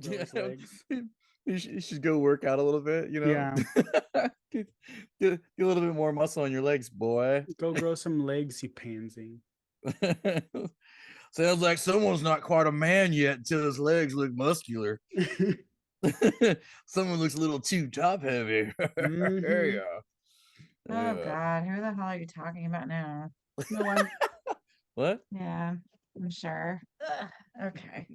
Grow his legs. You should go work out a little bit, Yeah. get a little bit more muscle on your legs, boy. Go grow some legs, you pansy. Sounds like someone's not quite a man yet until his legs look muscular. Someone looks a little too top heavy. Mm-hmm. Yeah. Oh Yeah. God, who the hell are you talking about now? No one. What? Yeah, I'm sure. Ugh, okay.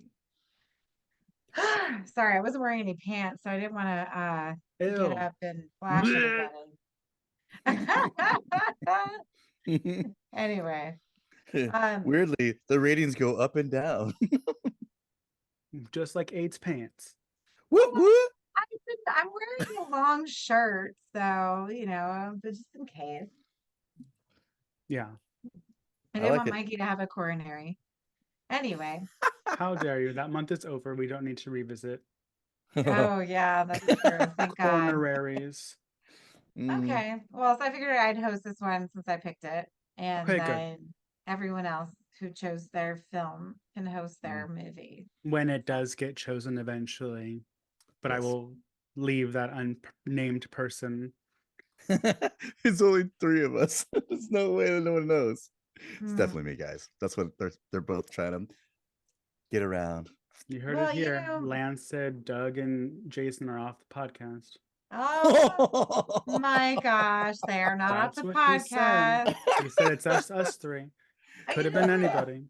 Sorry, I wasn't wearing any pants, so I didn't want to get Ew. up and flash everybody. Anyway, um, Weirdly, the ratings go up and down. Just like AIDS pants. Whoop whoop. I'm wearing a long shirt, so but just in case. Yeah. I I didn't like want it. Mikey to have a coronary. Anyway, How dare you? That month is over. We don't need to revisit oh yeah, that's true. Thank God. coronaries. Mm, Okay, well, so I figured I'd host this one since I picked it, and Okay, good. then everyone else who chose their film can host mm, their movie. When it So, does get chosen eventually, but I yes. will leave that unnamed person. It's only three of us. There's no way that no one knows. It's hmm. definitely me, guys. That's what they're both trying to get around. You heard it Well, here. Lance said Doug and Jason are off the podcast. oh my gosh, they are not off That's the what he said. podcast. He said it's us three. Could You have know been what? anybody.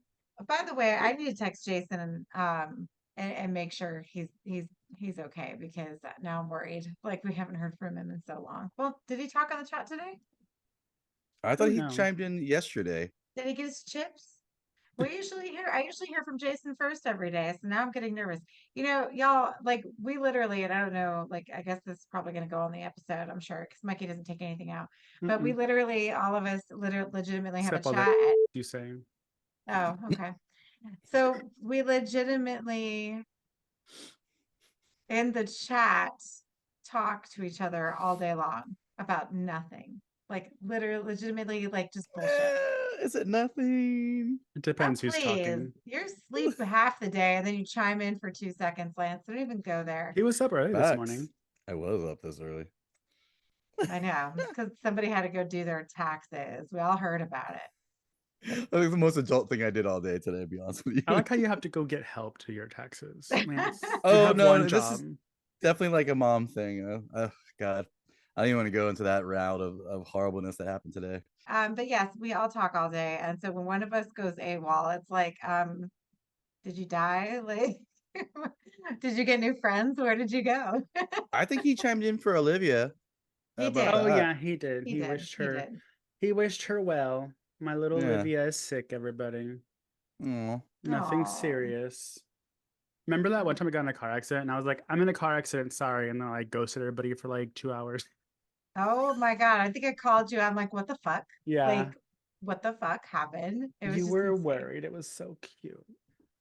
By the way, I need to text Jason and make sure he's okay because now I'm worried. Like we haven't heard from him in so long. Well, did he talk on the chat today? I I thought don't he know. chimed in yesterday. Did he get his chips? I usually hear from Jason first every day, so now I'm getting nervous. Y'all, like we literally, and I don't know, like I guess this is probably going to go on the episode, I'm sure, because Mikey doesn't take anything out. But we Mm-mm. literally, all of us, legitimately have a Except all the chat. you say. Oh, okay. So we legitimately in the chat talk to each other all day long about nothing. Like literally, legitimately, like just bullshit. Is it nothing? It Oh, depends who's please. talking. You're asleep half the day and then you chime in for 2 seconds, Lance. Don't even go there. He was up early this Facts. morning. I was up this early. I know. It's because somebody had to go do their taxes. We all heard about I think the most adult thing I did all day today, to be honest with I you. like how you have to go get help to your taxes, it. Lance. You Oh have no, one no, this job. is definitely like a mom thing. Oh God. I don't even want to go into that route of horribleness that happened today. But yes, we all talk all day. And so when one of us goes AWOL, it's like, did you die? Like, did you get new friends? Where did you go? I think he chimed in for Olivia He about Oh did. that. yeah, he did. He did. He did. He wished her well. My little Yeah. Olivia is sick, everybody. Oh. Nothing Oh. serious. Remember that one time I got in a car accident and I was like, I'm in a car accident, sorry. And then I ghosted everybody for like 2 hours. Oh my God. I think I called you. I'm like, what the fuck? Yeah. Like, what the fuck happened? It was You just were insane. worried. It was so cute.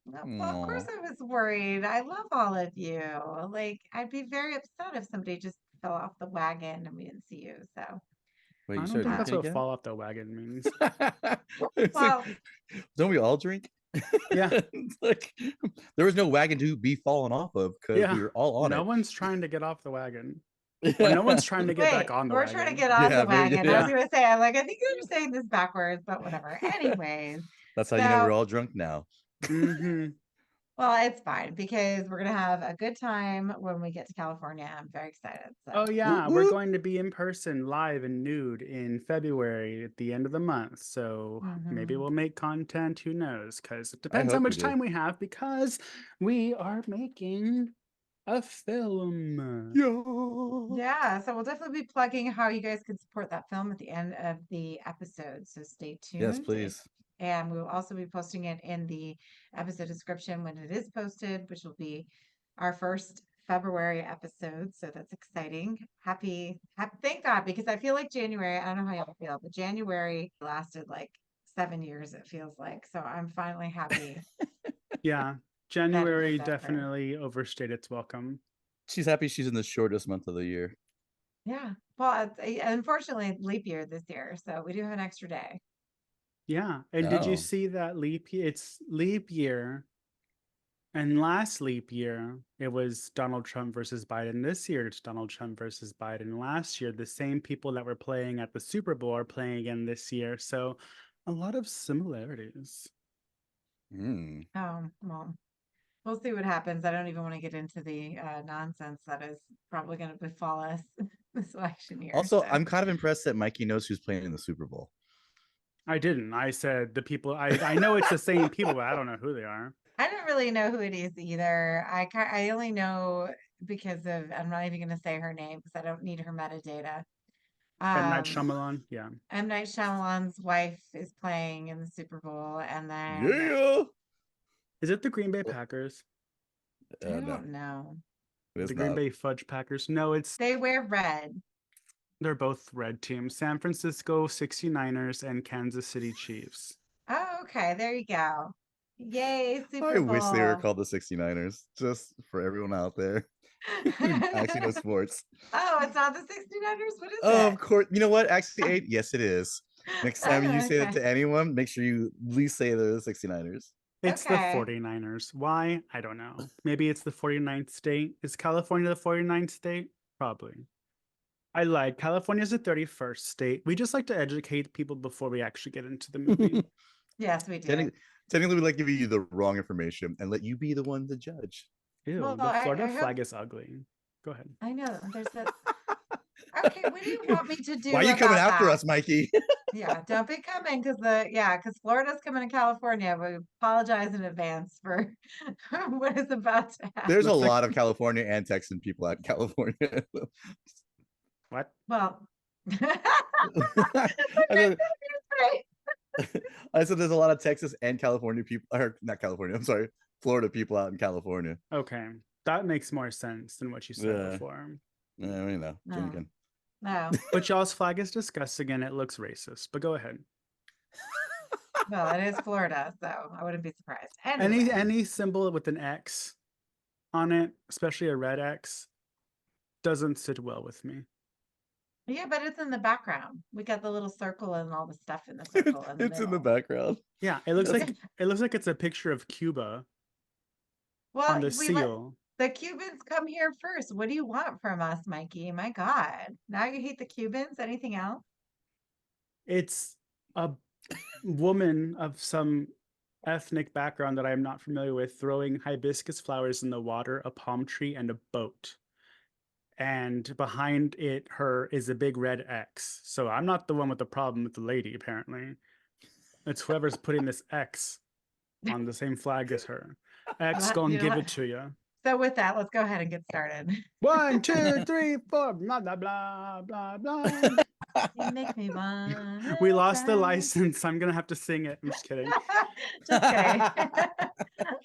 Well, of course Oh. I was worried. I love all of you. Like, I'd be very upset if somebody just fell off the wagon and we didn't see you. So, Wait, I you don't started think that's drinking what again? fall off the wagon means. It's like, well, don't we all drink? Yeah. It's like there was no wagon to be fallen off of because we Yeah. were all on No it. one's trying to get off the wagon. Or no Yeah, one's trying to get back wait, on the we're trying to wagon. get on yeah, the very good. wagon. I was Yeah, Yeah. going to say, I'm like, I think you're saying this backwards, but whatever. Anyways, that's how you know we're so all drunk now. Mm-hmm. well, it's fine because we're gonna have a good time when we get to California. I'm very excited. Oh So, Whoop, yeah, we're whoop. going to be in person, live and nude in February at the end of the month. So maybe mhm. we'll make content, who knows? Because it I depends how hope we much do. time we have because we are making a film. Yeah. Yeah, so we'll definitely be plugging how you guys can support that film at the end of the episode. So stay Yes, tuned. please. And we will also be posting it in the episode description when it is posted, which will be our first February episode. So that's exciting. Happy, thank God, because I feel like January, I don't know how y'all feel, but January lasted like 7 years, it feels like. So I'm finally happy Yeah, that it is January over. definitely overstayed its welcome. She's happy she's in the shortest month of the year. Yeah. Well, unfortunately, leap year this year. So we do have an extra day. Yeah, and did you Oh, see that leap year? It's leap year And last leap year, it was Donald Trump versus Biden. This year, it's Donald Trump versus Biden. Last year, the same people that were playing at the Super Bowl are playing again this year. So a lot of similarities. Oh, well, we'll see what happens. I don't even want to get into the nonsense that is probably going to befall us this election year. Also, So. I'm kind of impressed that Mikey knows who's playing in the Super Bowl. I didn't. I said the people. I know it's the same people, but I don't know who they are. I don't really know who it is either. I only know because of, I'm not even going to say her name because I don't need her metadata. M. Night Shyamalan. Yeah. M. Night Shyamalan's wife is playing in the Super Bowl, and then Yeah. Is it the Green Bay Packers? I No, don't know. it's The Green not. Bay Fudge Packers? No, it's They wear red. they're both red teams. San Francisco 69ers and Kansas City Chiefs. Oh, okay. There you go. Yay, Super I wish they were Bowl. called the 69ers, just for everyone out there who actually knows sports. Oh, it's not the 69ers? What is Oh, it? of course. You know what? Actually, Aid, yes, it is. Next time you say that Okay. to anyone, make sure you at least say they're the 69ers. It's the Okay. 49ers. Why? I don't know. Maybe it's the 49th state. Is California the 49th state? Probably. I lied. California's the 31st state. We just like to educate people before we actually get into the movie. Yes, we do. Technically, we like giving you the wrong information and let you be the one to judge. Ew, Well, the Florida I hope flag is ugly. Go ahead. I know there's that. Okay, what do you want me to do Why are you coming about after that? us, Mikey? Yeah, don't be coming because because Florida's coming to California. We apologize in advance for what is about to happen. There's a Looks like- lot of California and Texan people out in California. What? Well, I said, I said there's a lot of Texas and California people, or not California, I'm sorry, Florida people out in California. Okay. That makes more sense than what you said Yeah. before. Yeah, you know, No. drinking. no. But y'all's flag is disgusting and it looks racist. But go ahead. Well, it is Florida, so I wouldn't be surprised. Anyway, Any symbol with an X on it, especially a red X, doesn't sit well with me. yeah, but it's in the background. We got the little circle and all the stuff in the circle in the It's in the middle. background. Yeah, it looks That's- like it's a picture of Cuba Well, on the we let seal. the Cubans come here first. What do you want from us, Mikey? My God. Now you hate the Cubans? Anything else? It's a woman of some ethnic background that I'm not familiar with throwing hibiscus flowers in the water, a palm tree, and a boat. And behind her is a big red X. So I'm not the one with the problem with the lady, apparently. It's whoever's putting this X on the same flag as her. X What? gonna You know give what? it to you. So with that, let's go ahead and get started. 1, 2, 3, 4, blah blah blah blah blah. You make me want. We lost the license. I'm gonna have to sing it. I'm just kidding. Just kidding. All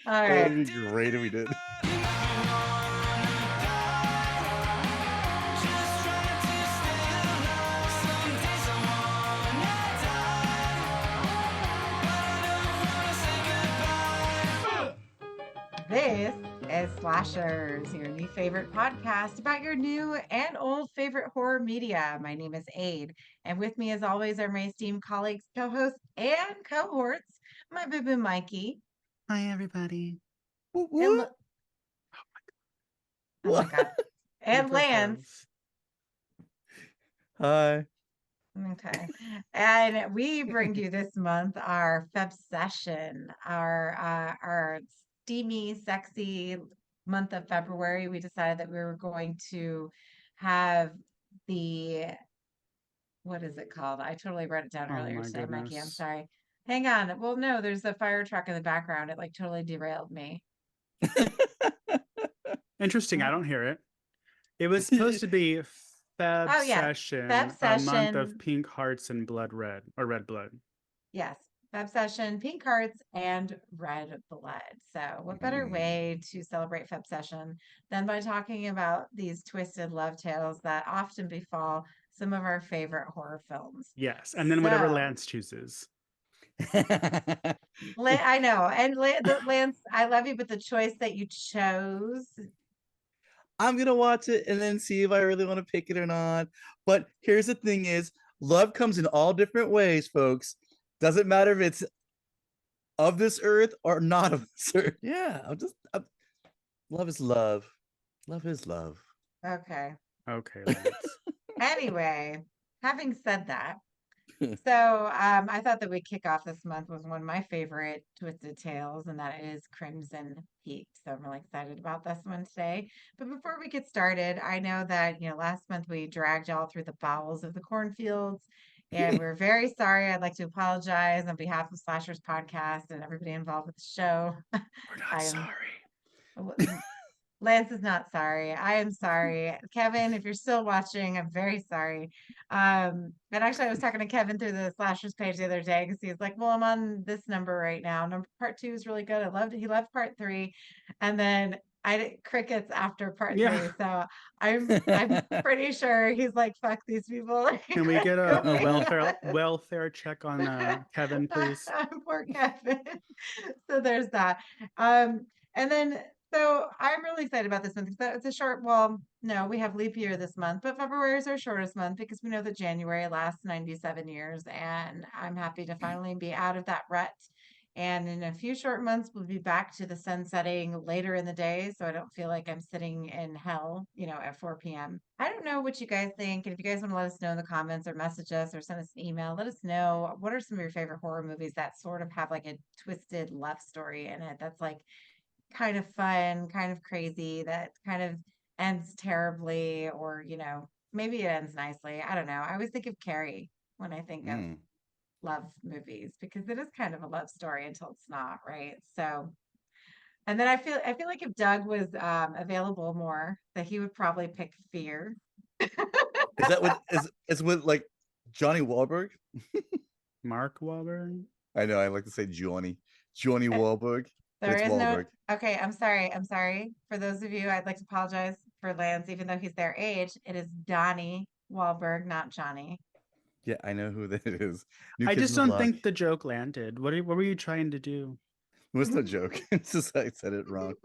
That right. would be great if we did. This is Slashers, your new favorite podcast about your new and old favorite horror media. My name is Aid, and with me, as always, are my esteemed colleagues, co-hosts, and cohorts, my boo-boo Mikey. Hi everybody. Whoop, And whoop. oh my God. And Lance. Hi. Okay. And we bring you this month our Febsessed, our steamy, sexy month of February. We decided that we were going to have the, what is it called? I totally wrote it down Oh earlier my today, Mikey. I'm goodness. sorry. Hang on. Well, no, there's a fire truck in the background. It like totally derailed me. Interesting. I don't hear it. It was supposed to be Feb Oh, yeah. Session, Feb a month of Session. pink hearts and blood red or red blood. Yes. Febsessed, pink hearts, and red blood. So, what better way to celebrate Febsessed than by talking about these twisted love tales that often befall some of our favorite horror films? Yes, and then whatever So- Lance chooses. I know, and Lance, I love you, but the choice that you chose, I'm gonna watch it and then see if I really want to pick it or not. But here's the thing: is love comes in all different ways, folks. Doesn't matter if it's of this earth or not of this earth. Yeah, love is love. Love is love. Okay. Okay, Lance. Anyway, having said that, so I thought that we'd kick off this month with one of my favorite twisted tales, and that is Crimson Peak. So I'm really excited about this one today. But before we get started, I know that, last month we dragged y'all through the bowels of the cornfields, and we're very sorry. I'd like to apologize on behalf of Slashers Podcast and everybody involved with the show. We're not I am sorry. Lance is not sorry. I am sorry. Kevin, if you're still watching, I'm very sorry. And actually I was talking to Kevin through the slashers page the other day because he was like, well, I'm on this number right now. Part 2 is really good. I loved it. He loved part 3. And then I did crickets after part 3. Yeah. So I'm pretty sure he's like, fuck these people. Can we get Go a away. welfare check on Kevin, please? Poor Kevin. So there's that. And then so I'm really excited about this one because it's a short, well, no, we have leap year this month, but February is our shortest month because we know that January lasts 97 years, and I'm happy to finally be out of that rut. And in a few short months, we'll be back to the sun setting later in the day, so I don't feel like I'm sitting in hell, at 4 p.m. I don't know what you guys think, and if you guys want to let us know in the comments or message us or send us an email, let us know what are some of your favorite horror movies that sort of have like a twisted love story in it that's like kind of fun, kind of crazy, that kind of ends terribly, or, maybe it ends nicely. I don't know. I always think of Carrie when I think of love movies because it is kind of a love story until it's not, right? So, and then I feel like if Doug was available more, that he would probably pick Fear. Is that with is with like Johnny Wahlberg? Mark Wahlberg? I know, I like to say Johnny Wahlberg. There It's is no. Wahlberg. Okay, I'm sorry. I'm sorry. For those of you, I'd like to apologize for Lance, even though he's their age. It is Donnie Wahlberg, not Johnny. Yeah, I know who that is. New I Kids just on the don't Block. think the joke landed. What were you trying to do? It was no joke. It's just I said it wrong.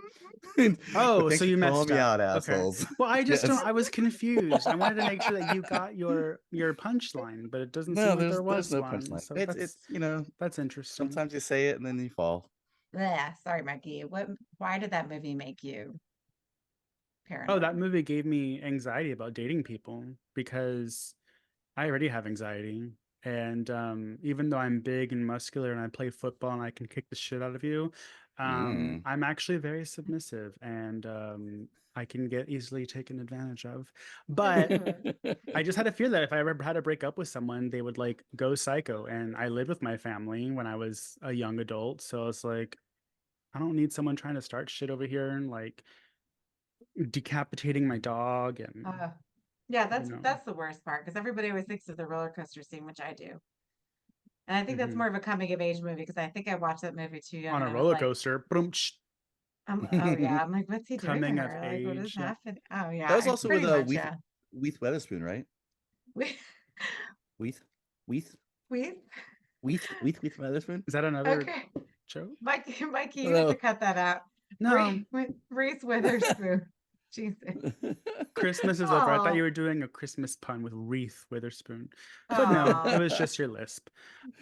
Oh, But thanks so for you calling messed me up. out, Okay. assholes. Well, I just don't. Yes. I was confused. I wanted to make sure that you got your punchline, but it doesn't seem No, like there there's was no one. punchline. So It's that's interesting. sometimes you say it and then you fall. Yeah, sorry, Mikey. Why did that movie make you Oh, that paranoid? movie gave me anxiety about dating people because I already have anxiety. And even though I'm big and muscular and I play football and I can kick the shit out of you, Mm. I'm actually very submissive and I can get easily taken advantage of. But I just had a fear that if I ever had to break up with someone, they would like go psycho. And I lived with my family when I was a young adult. So it's like, I don't need someone trying to start shit over here and like decapitating my dog and, Uh, yeah, you that's know. that's the worst part because everybody always thinks of the roller coaster scene, which I do. And I think that's Mhm. more of a coming of age movie because I think I watched that movie too young On and a I was roller like, coaster. Boom, oh yeah, I'm like, what's he doing to coming of her? Like, what is age. Yeah. happening? Oh yeah, That was also with pretty much, yeah. Weath Weatherspoon, right? We, Weath Weath we, Weath Weatherspoon. Is that another okay. joke? Mikey, you have to No. cut that out. No. Reese Witherspoon. Jesus. Christmas is over. I thought you Oh, were doing a Christmas pun with Wreath Witherspoon. But no, it oh. was just your lisp.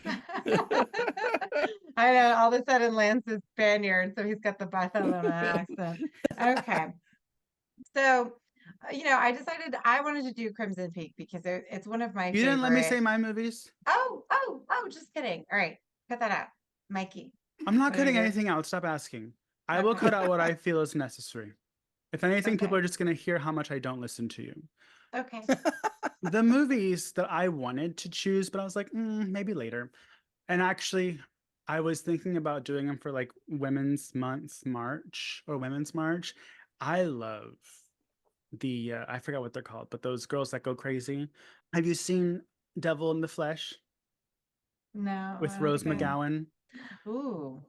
I know. All of a sudden, Lance is Spaniard, so he's got the Barcelona accent. Okay. So, I decided I wanted to do Crimson Peak because it's one of my You didn't let me say favorite. my movies? Oh, just kidding. All right. Cut that out. Mikey, I'm not what are cutting your. anything out. Stop asking. I will Okay. cut out what I feel is necessary. If anything, people Okay. are just going to hear how much I don't listen to you. Okay. The movies that I wanted to choose, but I was like, maybe later. And actually, I was thinking about doing them for like Women's Month March or Women's March. I love the I forgot what they're called, but those girls that go crazy. Have you seen Devil in the Flesh No, with I don't Rose think I. McGowan? Ooh,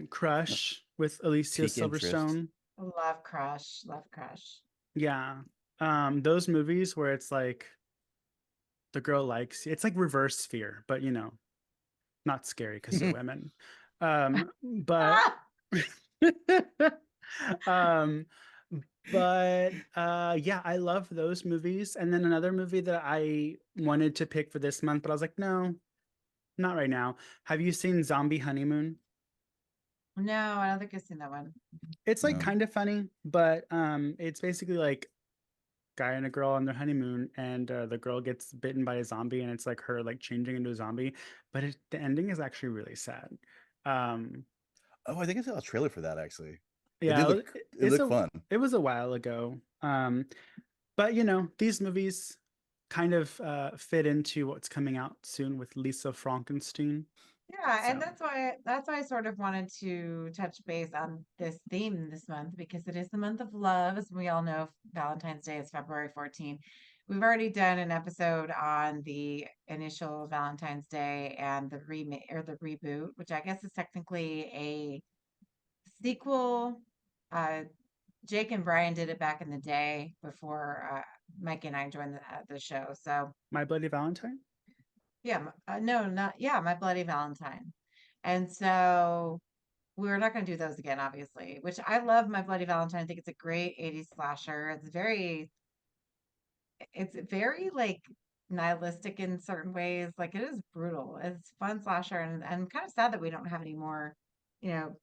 Crush with Alicia Peak interest. Silverstone. love crush, love crush. Yeah. Those movies where it's like the girl likes it's like reverse fear, but not scary because they're women. But Ah! um yeah, I love those movies. And then another movie that I wanted to pick for this month, but I was like, no, not right now. Have you seen Zombie Honeymoon? No, I don't think I've seen that one. It's like No. kind of funny, but it's basically like guy and a girl on their honeymoon, and the girl gets bitten by a zombie, and it's like her like changing into a zombie. But the ending is actually really sad. Um, Oh, I think I saw a trailer for that actually. It yeah, did look. It it's looked a fun. it was a while ago. But these movies kind of fit into what's coming out soon with Lisa Frankenstein. Yeah, and So that's why I sort of wanted to touch base on this theme this month because it is the month of love, as we all know. Valentine's Day is February 14th. We've already done an episode on the initial Valentine's Day and the remake or the reboot, which I guess is technically a sequel. Uh, Jake and Brian did it back in the day before Mike and I joined the show. So My Bloody Valentine. yeah, no, not yeah, My Bloody Valentine. And so we're not going to do those again, obviously, which I love My Bloody Valentine. I think it's a great 80s slasher. It's very like nihilistic in certain ways. Like it is brutal. It's a fun slasher, and I'm kind of sad that we don't have any more, you know,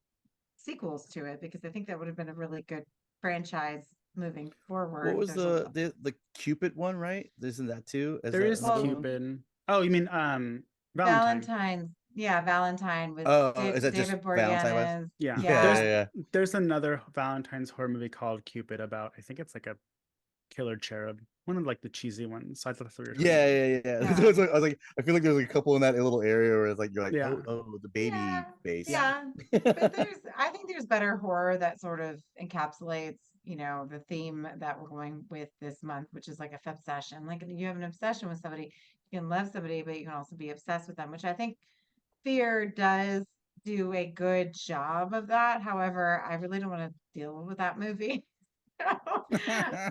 sequels to it because I think that would have been a really good franchise moving What forward. was There's a lot. the Cupid one, right? Isn't that too? Is There that is another Well, one? Cupid. Oh, you mean Valentine? Valentine's, yeah, Valentine with Oh, is that just David Valentine West? Boreanaz. Yeah. Yeah, There's Yeah, yeah, there's another Valentine's horror movie called Cupid about I think it's like a killer cherub. One of like the cheesy ones. So I thought that's what you were talking yeah, about. yeah, yeah. yeah, I was like, I feel like there's like a couple in that little area where it's like you're like, Yeah. oh, the yeah, baby face. Yeah. yeah. But I think there's better horror that sort of encapsulates, the theme that we're going with this month, which is like a obsession. Like you have an obsession with somebody, you can love somebody, but you can also be obsessed with them, which I think Fear does do a good job of that. However, I really don't want to deal with that movie.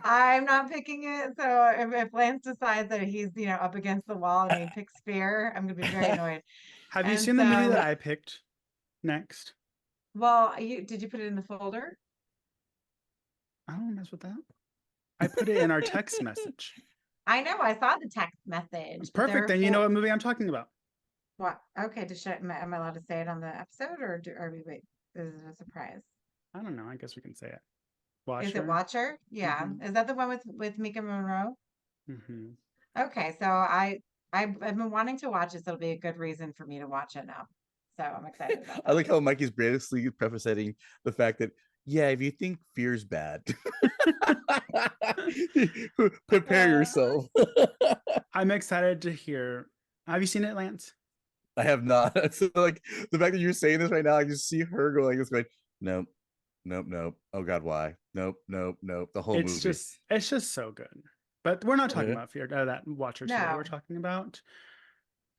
I'm not picking it. So if Lance decides that he's, up against the wall and he picks Fear, I'm gonna be very annoyed. Have you And seen the movie that so, I picked next? well, did you put it in the folder? I don't mess with that. I put it in our text message. I know I saw the text message, but there Perfect. are Then you know four. what movie I'm talking about. What? Okay, am I allowed to say it on the episode, or are we wait? Is it a surprise? I don't know. I guess we can say it. Is it Watcher. Watcher? Yeah. Mm-hmm. Is that the one with Mika Monroe? Mm-hmm. Okay, so I've been wanting to watch it, so it'll be a good reason for me to watch it now. So I'm excited about I that. like how Mikey's bravely prefacing the fact that, yeah, if you think fear's bad, prepare Uh, yourself. I'm excited to hear. Have you seen it, Lance? I have not. So like the fact that you're saying this right now, I just see her going this way. Nope, nope, nope. Oh God, why? Nope, nope, nope. The whole movie. It's just so good. But we're not talking Yeah. about Fear that Watcher today. We're no, talking about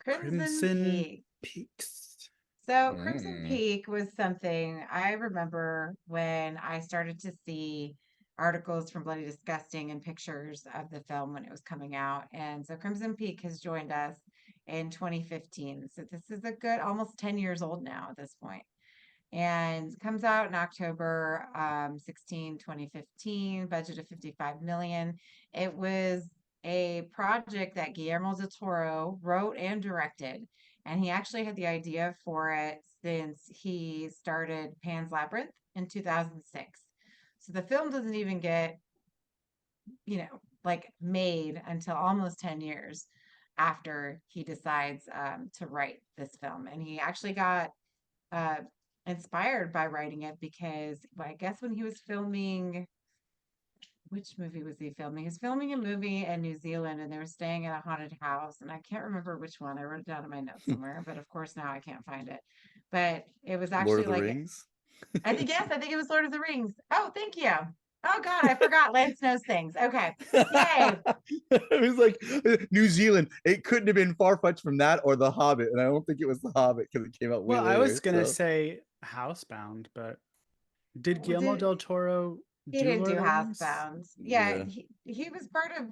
Crimson Crimson Peak. Peaks. So Crimson Mm. Peak was something I remember when I started to see articles from Bloody Disgusting and pictures of the film when it was coming out. And so Crimson Peak has joined us in 2015. So this is a good almost 10 years old now at this point. And comes out in October 16, 2015, budget of 55 million. It was a project that Guillermo Del Toro wrote and directed, and he actually had the idea for it since he started Pan's Labyrinth in 2006. So the film doesn't even get, like made until almost 10 years after he decides to write this film. And he actually got uh, inspired by writing it because well, I guess when he was filming, which movie was he filming? He was filming a movie in New Zealand and they were staying in a haunted house. And I can't remember which one. I wrote it down in my notes somewhere, but of course now I can't find it. But it was Lord actually of the like, Rings. yes, I think it was Lord of the Rings. Oh, thank you. Oh God, I forgot Lance knows things. Okay. Yay. It was like New Zealand. It couldn't have been far fetched from that or The Hobbit, and I don't think it was The Hobbit because it came out way Well, I was later. gonna So say Housebound, but did Well, Guillermo del Toro he do didn't Lord do of the Rings? Housebound. Yeah, yeah, he was part of.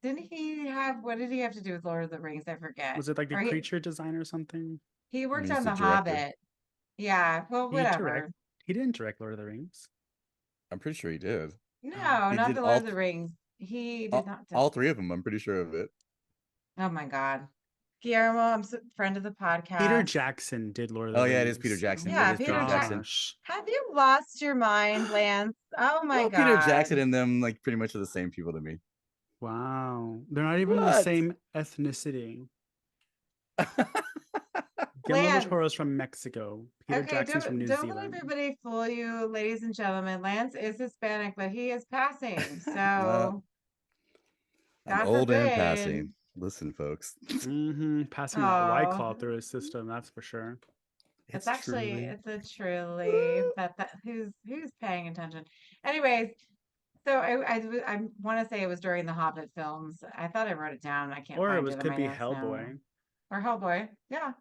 Didn't he have? What did he have to do with Lord of the Rings? I forget. Was it like a Or creature design or something? he worked he's on the The director. Hobbit. Yeah. Well, He direct whatever. he didn't direct Lord of the Rings. I'm pretty sure he did. No, He not did the Lord of the Rings. He did not. all three of them. I'm pretty sure of it. Oh my God. Guillermo, I'm a friend of the Peter podcast. Jackson did Lord of the Oh Rings. yeah, it is Peter Jackson. Yeah, It is Peter Peter Jackson. Gosh. Have you lost your mind, Lance? Oh my Well, God. Peter Jackson and them like pretty much are the same people to me. Wow. They're not even the What? same ethnicity. Guillermo del Lance. Toro's from Mexico. Peter Okay, Jackson's from New don't let Zealand. everybody fool you, ladies and gentlemen. Lance is Hispanic, but he is passing. Well, So I'm God old and forbid. passing. Listen, folks. Passing that White Oh, Claw through his system, that's for sure. it's It's actually truly. it's a truly that who's paying attention. Anyways, so I want to say it was during the Hobbit films. I thought I wrote it down. I can't Or it find was it in could my be notes now. Hellboy. Or Hellboy. Yeah.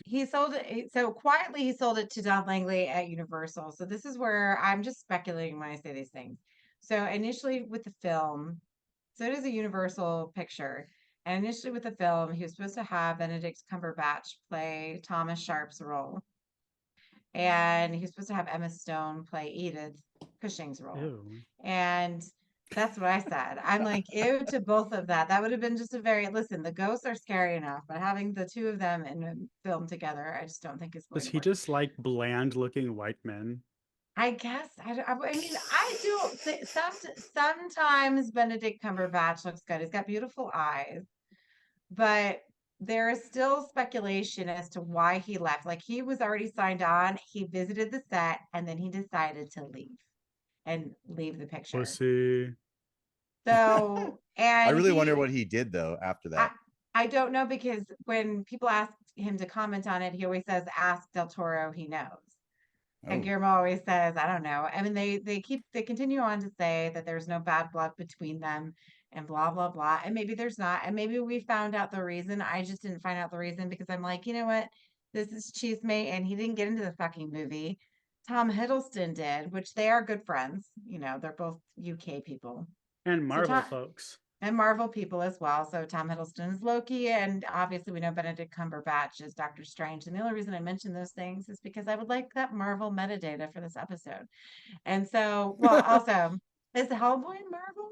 He sold it. So quietly, he sold it to Don Langley at Universal. So this is where I'm just speculating when I say these things. So initially with the film, so it is a Universal picture. And initially with the film, he was supposed to have Benedict Cumberbatch play Thomas Sharp's role. And he was supposed to have Emma Stone play Edith Cushing's role. Ew. And that's what I said. I'm like, ew to both of that. That would have been just a very, listen, the ghosts are scary enough, but having the two of them in a film together, I just don't think is going Does to he work. just like bland looking white men? I guess, I mean, I do, sometimes Benedict Cumberbatch looks good. He's got beautiful eyes, but there is still speculation as to why he left. Like he was already signed on, he visited the set, and then he decided to leave the picture. Pussy. So, I and really wonder what he did though after I, that. I don't know because when people ask him to comment on it, he always says, "Ask Del Toro, he knows." And Oh, Guillermo always says, "I don't know." I mean, they continue on to say that there's no bad blood between them, and blah blah blah. And maybe there's not, and maybe we found out the reason. I just didn't find out the reason because I'm like, you know what? This is Cheesemate, and he didn't get into the fucking movie. Tom Hiddleston did, which they are good friends. You know, they're both UK people. And So Marvel Tom, folks. and Marvel people as well. So Tom Hiddleston is Loki, and obviously we know Benedict Cumberbatch is Doctor Strange. And the only reason I mention those things is because I would like that Marvel metadata for this episode. And so, well, also, is Hellboy Marvel?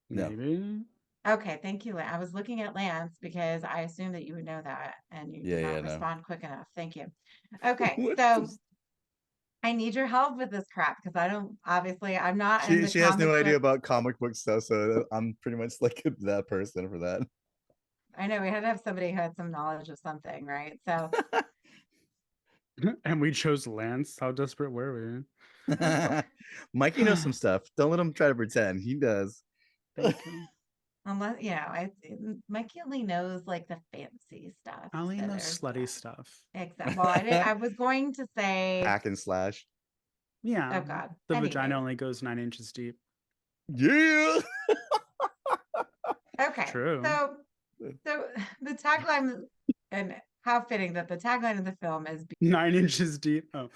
no. Maybe. Okay, thank you. I was looking at Lance because I assumed that you would know that, and you did Yeah, not no. respond quick enough. Thank you. Okay, What so does- I need your help with this crap because I don't. Obviously, I'm not in the she has no comic idea book. about comic book stuff, so I'm pretty much like that person for that. I know we had to have somebody who had some knowledge of something, right? So And we chose Lance. How desperate were Mikey knows some stuff. Don't let him try to pretend. He does. we? Thank you. unless, Mikey only knows like the fancy stuff. I only So know there's slutty that. stuff. Exactly. Well, I was going to say, Hack and slash. Yeah. oh God. The vagina Anyways, only goes 9 inches deep. Yeah. okay. True. So the tagline, and how fitting that the tagline of the film is 9 inches deep. Oh.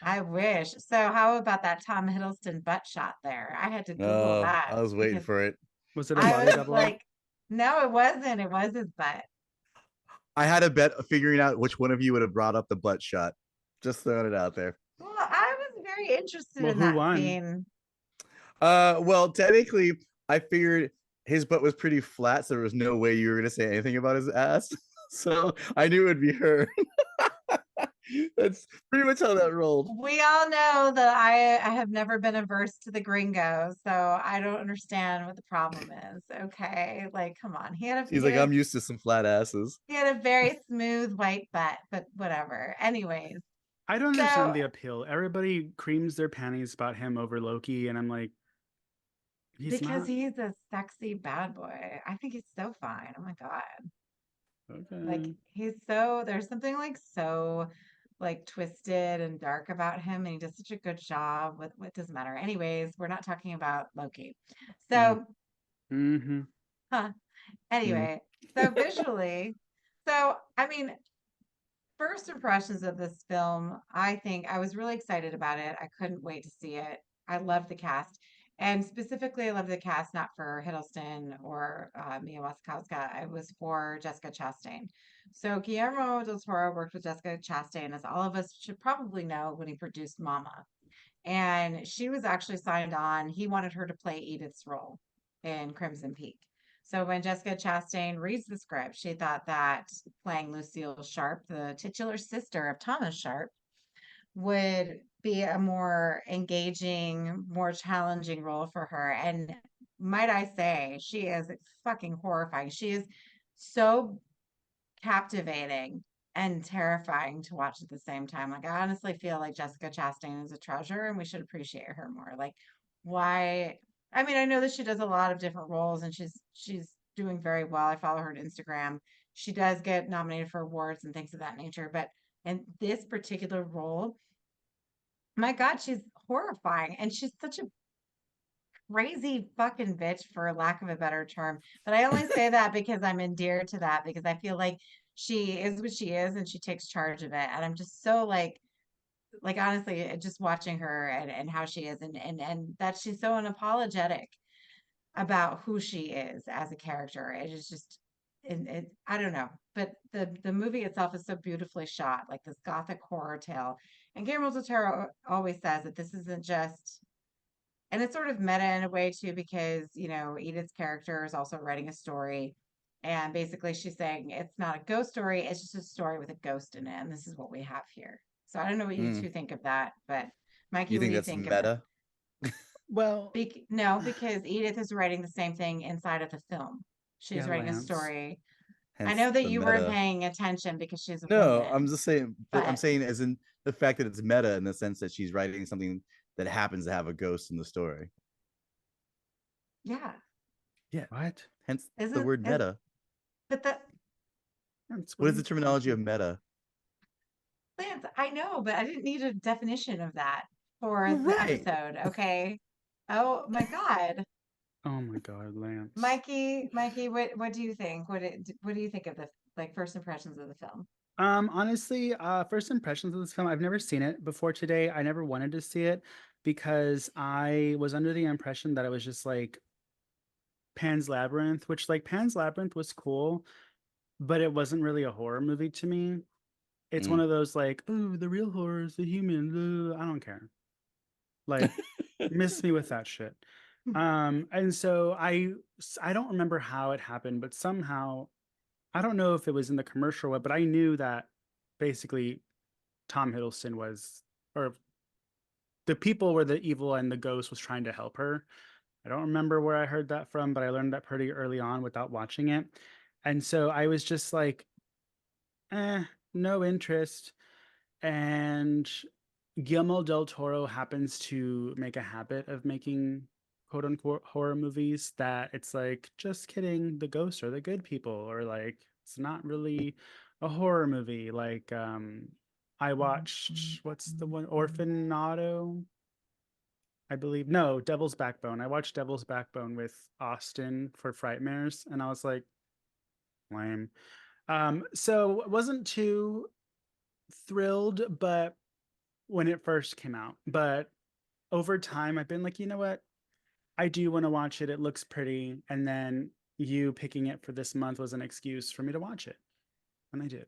I wish. So how about that Tom Hiddleston butt shot there? I had to Google Oh, that I was waiting because for it. Was it a I body was double? like, no, it wasn't. It was his butt. I had a bet of figuring out which one of you would have brought up the butt shot. Just throwing it out there. Well, I was very interested Well, in who that won? scene. Well, technically, I figured his butt was pretty flat, so there was no way you were gonna say anything about his ass. So I knew it would be her. That's pretty much how that rolled. We all know that I have never been averse to the gringo, so I don't understand what the problem is. Okay, like come on, He's like, I'm used to some flat asses. he had a very smooth white butt, but whatever. Anyways, I don't so understand the appeal. Everybody creams their panties about him over Loki, and I'm like, he's because not. he's a sexy bad boy, I think he's so fine. Oh my God. Like Okay. there's something like so like twisted and dark about him, and he does such a good job with what doesn't matter. Anyways, we're not talking about Loki. So, Mm-hmm. huh. Anyway, so visually, so I mean, first impressions of this film, I think I was really excited about it. I couldn't wait to see it. I love the cast. And specifically, I love the cast not for Hiddleston or Mia Wasikowska. It was for Jessica Chastain. So Guillermo del Toro worked with Jessica Chastain, as all of us should probably know, when he produced Mama. And she was actually signed on. He wanted her to play Edith's role. in Crimson Peak. So when Jessica Chastain reads the script, she thought that playing Lucille Sharp, the titular sister of Thomas Sharp, would be a more engaging, more challenging role for her. And might I say, she is fucking horrifying. She is so captivating and terrifying to watch at the same time. Like, I honestly feel like Jessica Chastain is a treasure and we should appreciate her more. Like, why? I mean, I know that she does a lot of different roles and she's doing very well. I follow her on Instagram. She does get nominated for awards and things of that nature, but in this particular role, my God, she's horrifying and she's such a crazy fucking bitch for lack of a better term. But I only say that because I'm endeared to that because I feel like she is what she is and she takes charge of it. And I'm just so like honestly, just watching her and how she is and that she's so unapologetic about who she is as a character. It is just I don't know. But the movie itself is so beautifully shot, like this gothic horror tale. And Guillermo del Toro always says that this isn't just and it's sort of meta in a way too, because Edith's character is also writing a story, and basically she's saying it's not a ghost story; it's just a story with a ghost in it, and this is what we have here. So I don't know what you two think of that, but Mikey, You what think do you that's think of that? meta? Well, No, because Edith is writing the same thing inside of the film. She's yeah, writing a Lance. story. I Hence know that the you weren't meta. paying attention because she's a No, I'm woman, just saying, but I'm but saying as in the fact that it's meta in the sense that she's writing something that happens to have a ghost in the story. yeah, Yeah. What? Hence the isn't word is meta. but the Lance, what What are is the you terminology talking of about? meta? Lance, I know, but I didn't need a definition of that for the Right. episode. Okay. Oh my God. Oh my God, Lance. Mikey, what do you think? What do you think of the like first impressions of the film? Honestly, first impressions of this film, I've never seen it before today. I never wanted to see it because I was under the impression that it was just like Pan's Labyrinth, which like Pan's Labyrinth was cool, but it wasn't really a horror movie to me. It's one Mm. of those like, oh, the real horror is the human. I don't care. Like, miss me with that shit. And so I don't remember how it happened, but somehow I don't know if it was in the commercial, but I knew that basically Tom Hiddleston was, or the people were the evil and the ghost was trying to help her. I don't remember where I heard that from, but I learned that pretty early on without watching it. And so I was just like, no interest. And Guillermo del Toro happens to make a habit of making quote unquote horror movies that it's like, just kidding, the ghosts are the good people, or like it's not really a horror movie. Like I watched what's the one Orphanado, I believe. No, Devil's Backbone. I watched Devil's Backbone with Austin for Frightmares, and I was like, lame. So wasn't too thrilled, but when it first came out. But over time, I've been like, you know what? I do want to watch it. It looks pretty. And then you picking it for this month was an excuse for me to watch it. And I did.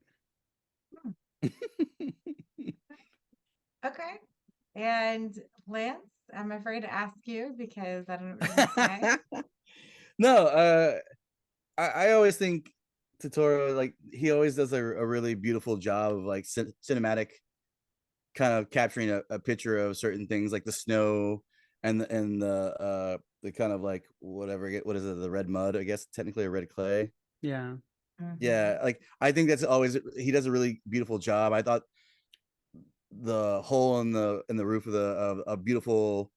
Okay. And Lance, I'm afraid to ask you because I don't know what you're gonna say. No, I always think Totoro, like he always does a really beautiful job of like cinematic kind of capturing a picture of certain things like the snow and the kind of like whatever, what is it, the red mud, I guess technically, a red clay. Yeah. Mhm. Yeah, like I think that's always, he does a really beautiful job. I thought the hole in the roof of a beautiful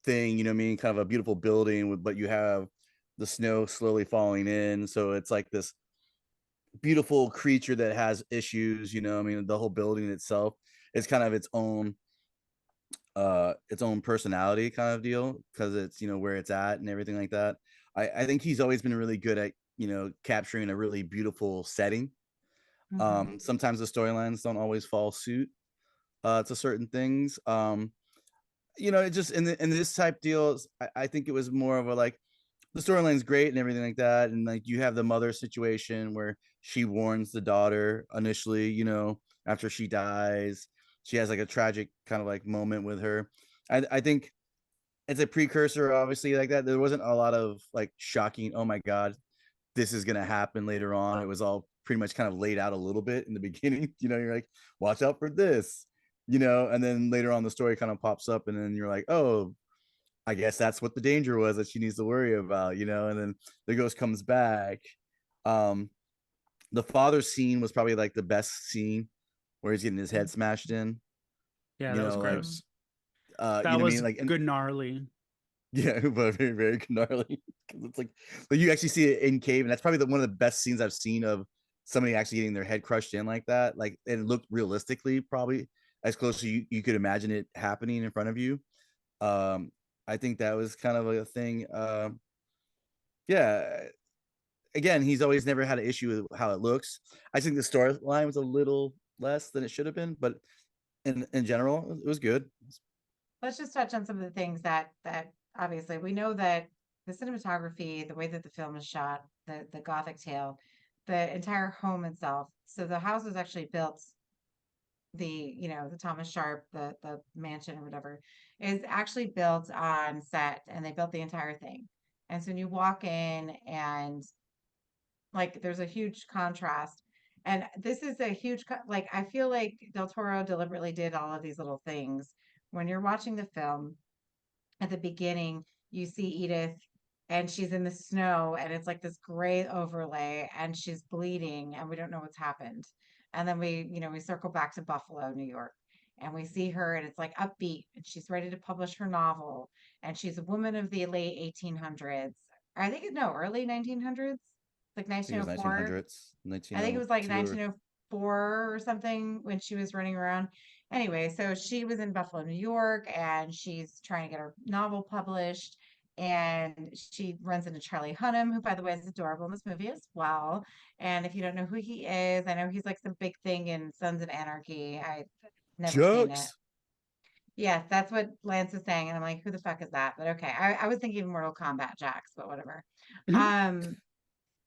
thing, you know what I mean, kind of a beautiful building with, but you have the snow slowly falling in, so it's like this beautiful creature that has issues, you know what I mean, the whole building itself is kind of its own personality kind of deal because it's, you know, where it's at and everything like that. I think he's always been really good at, you know, capturing a really beautiful setting. Mhm. Sometimes the storylines don't always fall suit to certain things. You know, it just in this type deals, I think it was more of a like, the storyline's great and everything like that, and like you have the mother situation where she warns the daughter initially, you know, after she dies, she has like a tragic kind of like moment with her. I think it's a precursor, obviously, like that. There wasn't a lot of like shocking, oh my god, this is gonna happen later on. It was all pretty much kind of laid out a little bit in the beginning. You're like, watch out for this, and then later on the story kind of pops up, and then you're like, oh, I guess that's what the danger was that she needs to worry about, and then the ghost comes back. Um, the father scene was probably like the best scene where he's getting his head smashed in, Yeah, that was like Mhm. gross. you know That what I was mean? Like, and good gnarly. yeah, but very, very gnarly. Because it's like you actually see it in cave, and that's probably one of the best scenes I've seen of somebody actually getting their head crushed in like that. Like, and it looked realistically, probably as close as you could imagine it happening in front of you. Um, I think that was kind of a thing. Yeah. Again, he's always never had an issue with how it looks. I think the storyline was a little less than it should have been, but in general, it was good. Let's just touch on some of the things that obviously we know that the cinematography, the way that the film is shot, the gothic tale, the entire home itself. So the house was actually built, the Thomas Sharp, the mansion or whatever, is actually built on set, and they built the entire thing. And so when you walk in, and like there's a huge contrast. And this is a huge like I feel like Del Toro deliberately did all of these little things. When you're watching the film, at the beginning, you see Edith, and she's in the snow, and it's like this gray overlay, and she's bleeding, and we don't know what's happened. And then we circle back to Buffalo, New York, and we see her, and it's like upbeat, and she's ready to publish her novel, and she's a woman of the late 1800s. I think no, early 1900s, like I think it was 1904. 1900s, I think it was like 1902 or 1904 or something when she was running around. Anyway, so she was in Buffalo, New York, and she's trying to get her novel published. And she runs into Charlie Hunnam, who, by the way, is adorable in this movie as well. And if you don't know who he is, I know he's like the big thing in Sons of Anarchy. I've never seen it. Jokes. Yes, that's what Lance is saying. And I'm like, who the fuck is that? But okay. I was thinking Mortal Kombat Jax, but whatever. Um,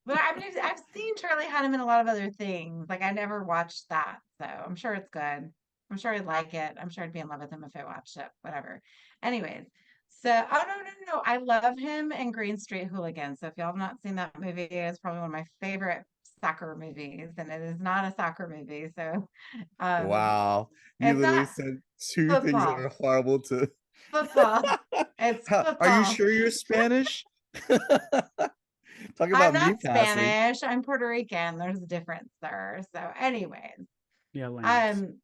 but I mean, I've seen Charlie Hunnam in a lot of other things. Like I never watched that, so I'm sure it's good. I'm sure I'd like it. I'm sure I'd be in love with him if I watched it. Whatever. Anyways, so oh no, I love him in Green Street Hooligans. So if y'all have not seen that movie, it's probably one of my favorite soccer movies, and it is not a soccer movie. So um, Wow. You it's literally not said two things that football. are horrible to. Football. It's Are you football. sure you're Spanish? Talk I'm about me not passing. Spanish. I'm Puerto Rican. There's a difference there. So, anyways, Yeah, Lance. um,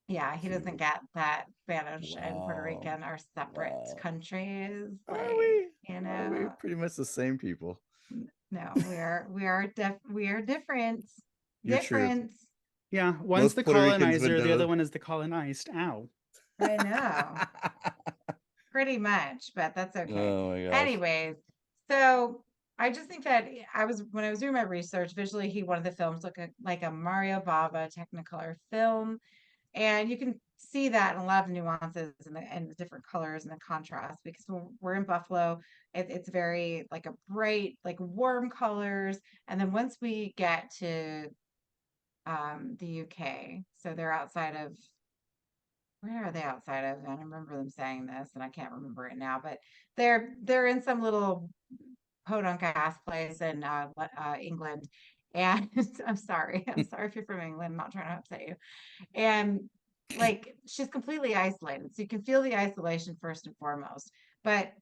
yeah, he doesn't Dude. get that Spanish and Puerto Wow. Rican are separate Wow. countries. Are Like, we? you Are we know, pretty much the same people? no, we are different. You're true. Different. Yeah, one's Most the Puerto Ricans would colonizer, the other know. one is the colonized. Ow. I know. Pretty much, but that's okay. Oh my gosh. Anyways, so I just think that when I was doing my research, visually he wanted the films look like a Mario Bava Technicolor film. And you can see that in a lot of nuances and the different colors and the contrast because we're in Buffalo. It's very like a bright, like warm colors. And then once we get to the UK, so they're outside of where are they outside of? I remember them saying this, and I can't remember it now. But they're in some little podunk ass place in England. And I'm sorry if you're from England. I'm not trying to upset you. And like she's completely isolated, so you can feel the isolation first and foremost. But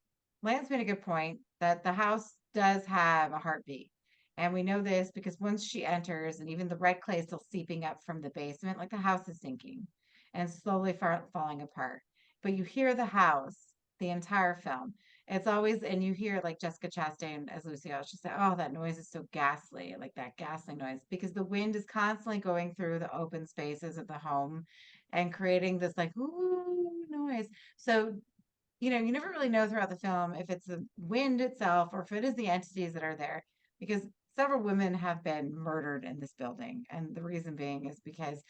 Lance made a good point that the house does have a heartbeat. And we know this because once she enters, and even the red clay is still seeping up from the basement, like the house is sinking and slowly falling apart. But you hear the house the entire film. It's always, and you hear like Jessica Chastain as Lucio, she said, oh, that noise is so ghastly, like that ghastly noise, because the wind is constantly going through the open spaces of the home and creating this like, ooh, noise. So, you never really know throughout the film if it's the wind itself or if it is the entities that are there, because several women have been murdered in this building. And the reason being is because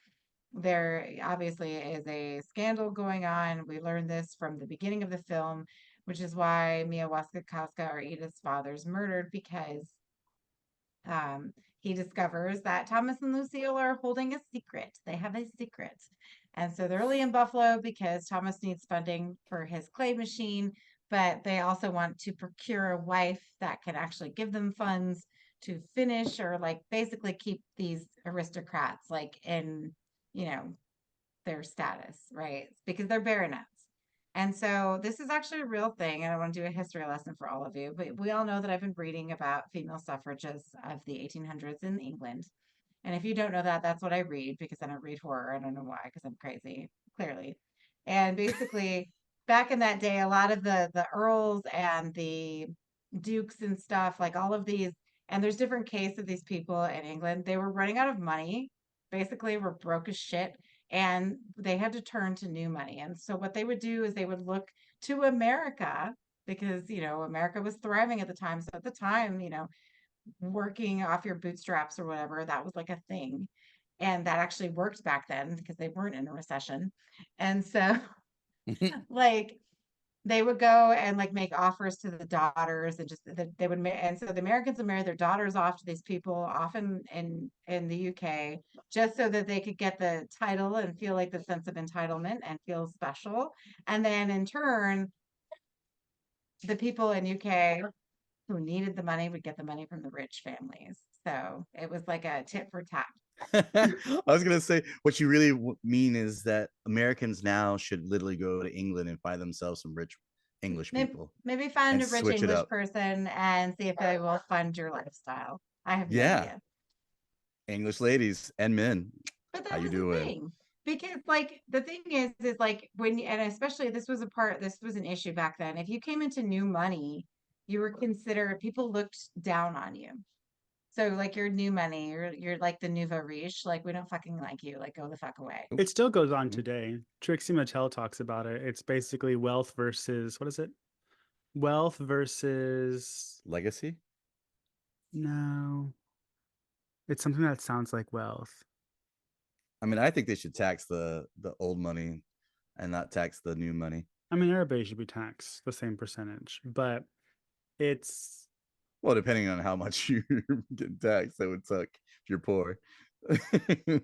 there obviously is a scandal going on. We learned this from the beginning of the film, which is why Mia Wasikowska or Edith's father is murdered because he discovers that Thomas and Lucille are holding a secret. They have a secret. And so they're really in Buffalo because Thomas needs funding for his clay machine, but they also want to procure a wife that can actually give them funds to finish or like basically keep these aristocrats like in, you know, their status, right? Because they're baronets. And so this is actually a real thing. And I want to do a history lesson for all of you. But we all know that I've been reading about female suffragists of the 1800s in England. And if you don't know that, that's what I read because I don't read horror. I don't know why, because I'm crazy, clearly. And basically, back in that day, a lot of the earls and the dukes and stuff, like all of these, and there's different cases of these people in England. They were running out of money, basically were broke as shit, and they had to turn to new money. And so what they would do is they would look to America because, you know, America was thriving at the time. So at the time, you know, working off your bootstraps or whatever, that was like a thing. And that actually worked back then because they weren't in a recession. And so like they would go and like make offers to the daughters and just they would and so the Americans would marry their daughters off to these people often in the UK just so that they could get the title and feel like the sense of entitlement and feel special. And then in turn, the people in UK who needed the money would get the money from the rich families. So it was like a tit for tat. I was gonna say what you really mean is that Americans now should literally go to England and find themselves some rich English people Maybe find and a rich switch it English up. person and see if they will fund your lifestyle. I have no Yeah, idea. English ladies and men, But how that you was the doing? thing. Because like the thing is like when and especially this was an issue back then. If you came into new money, you were considered people looked down on you. So like you're new money, you're like the nouveau riche, like we don't fucking like you, like go the fuck away. It still goes on Mhm. today. Trixie Mattel talks about it. It's basically wealth versus what is it? Wealth versus Legacy. no. It's something that sounds like wealth. I mean, I think they should tax the old money and not tax the new money. I mean, everybody should be taxed the same percentage, but it's Well, depending on how much you get taxed, that would suck if you're poor.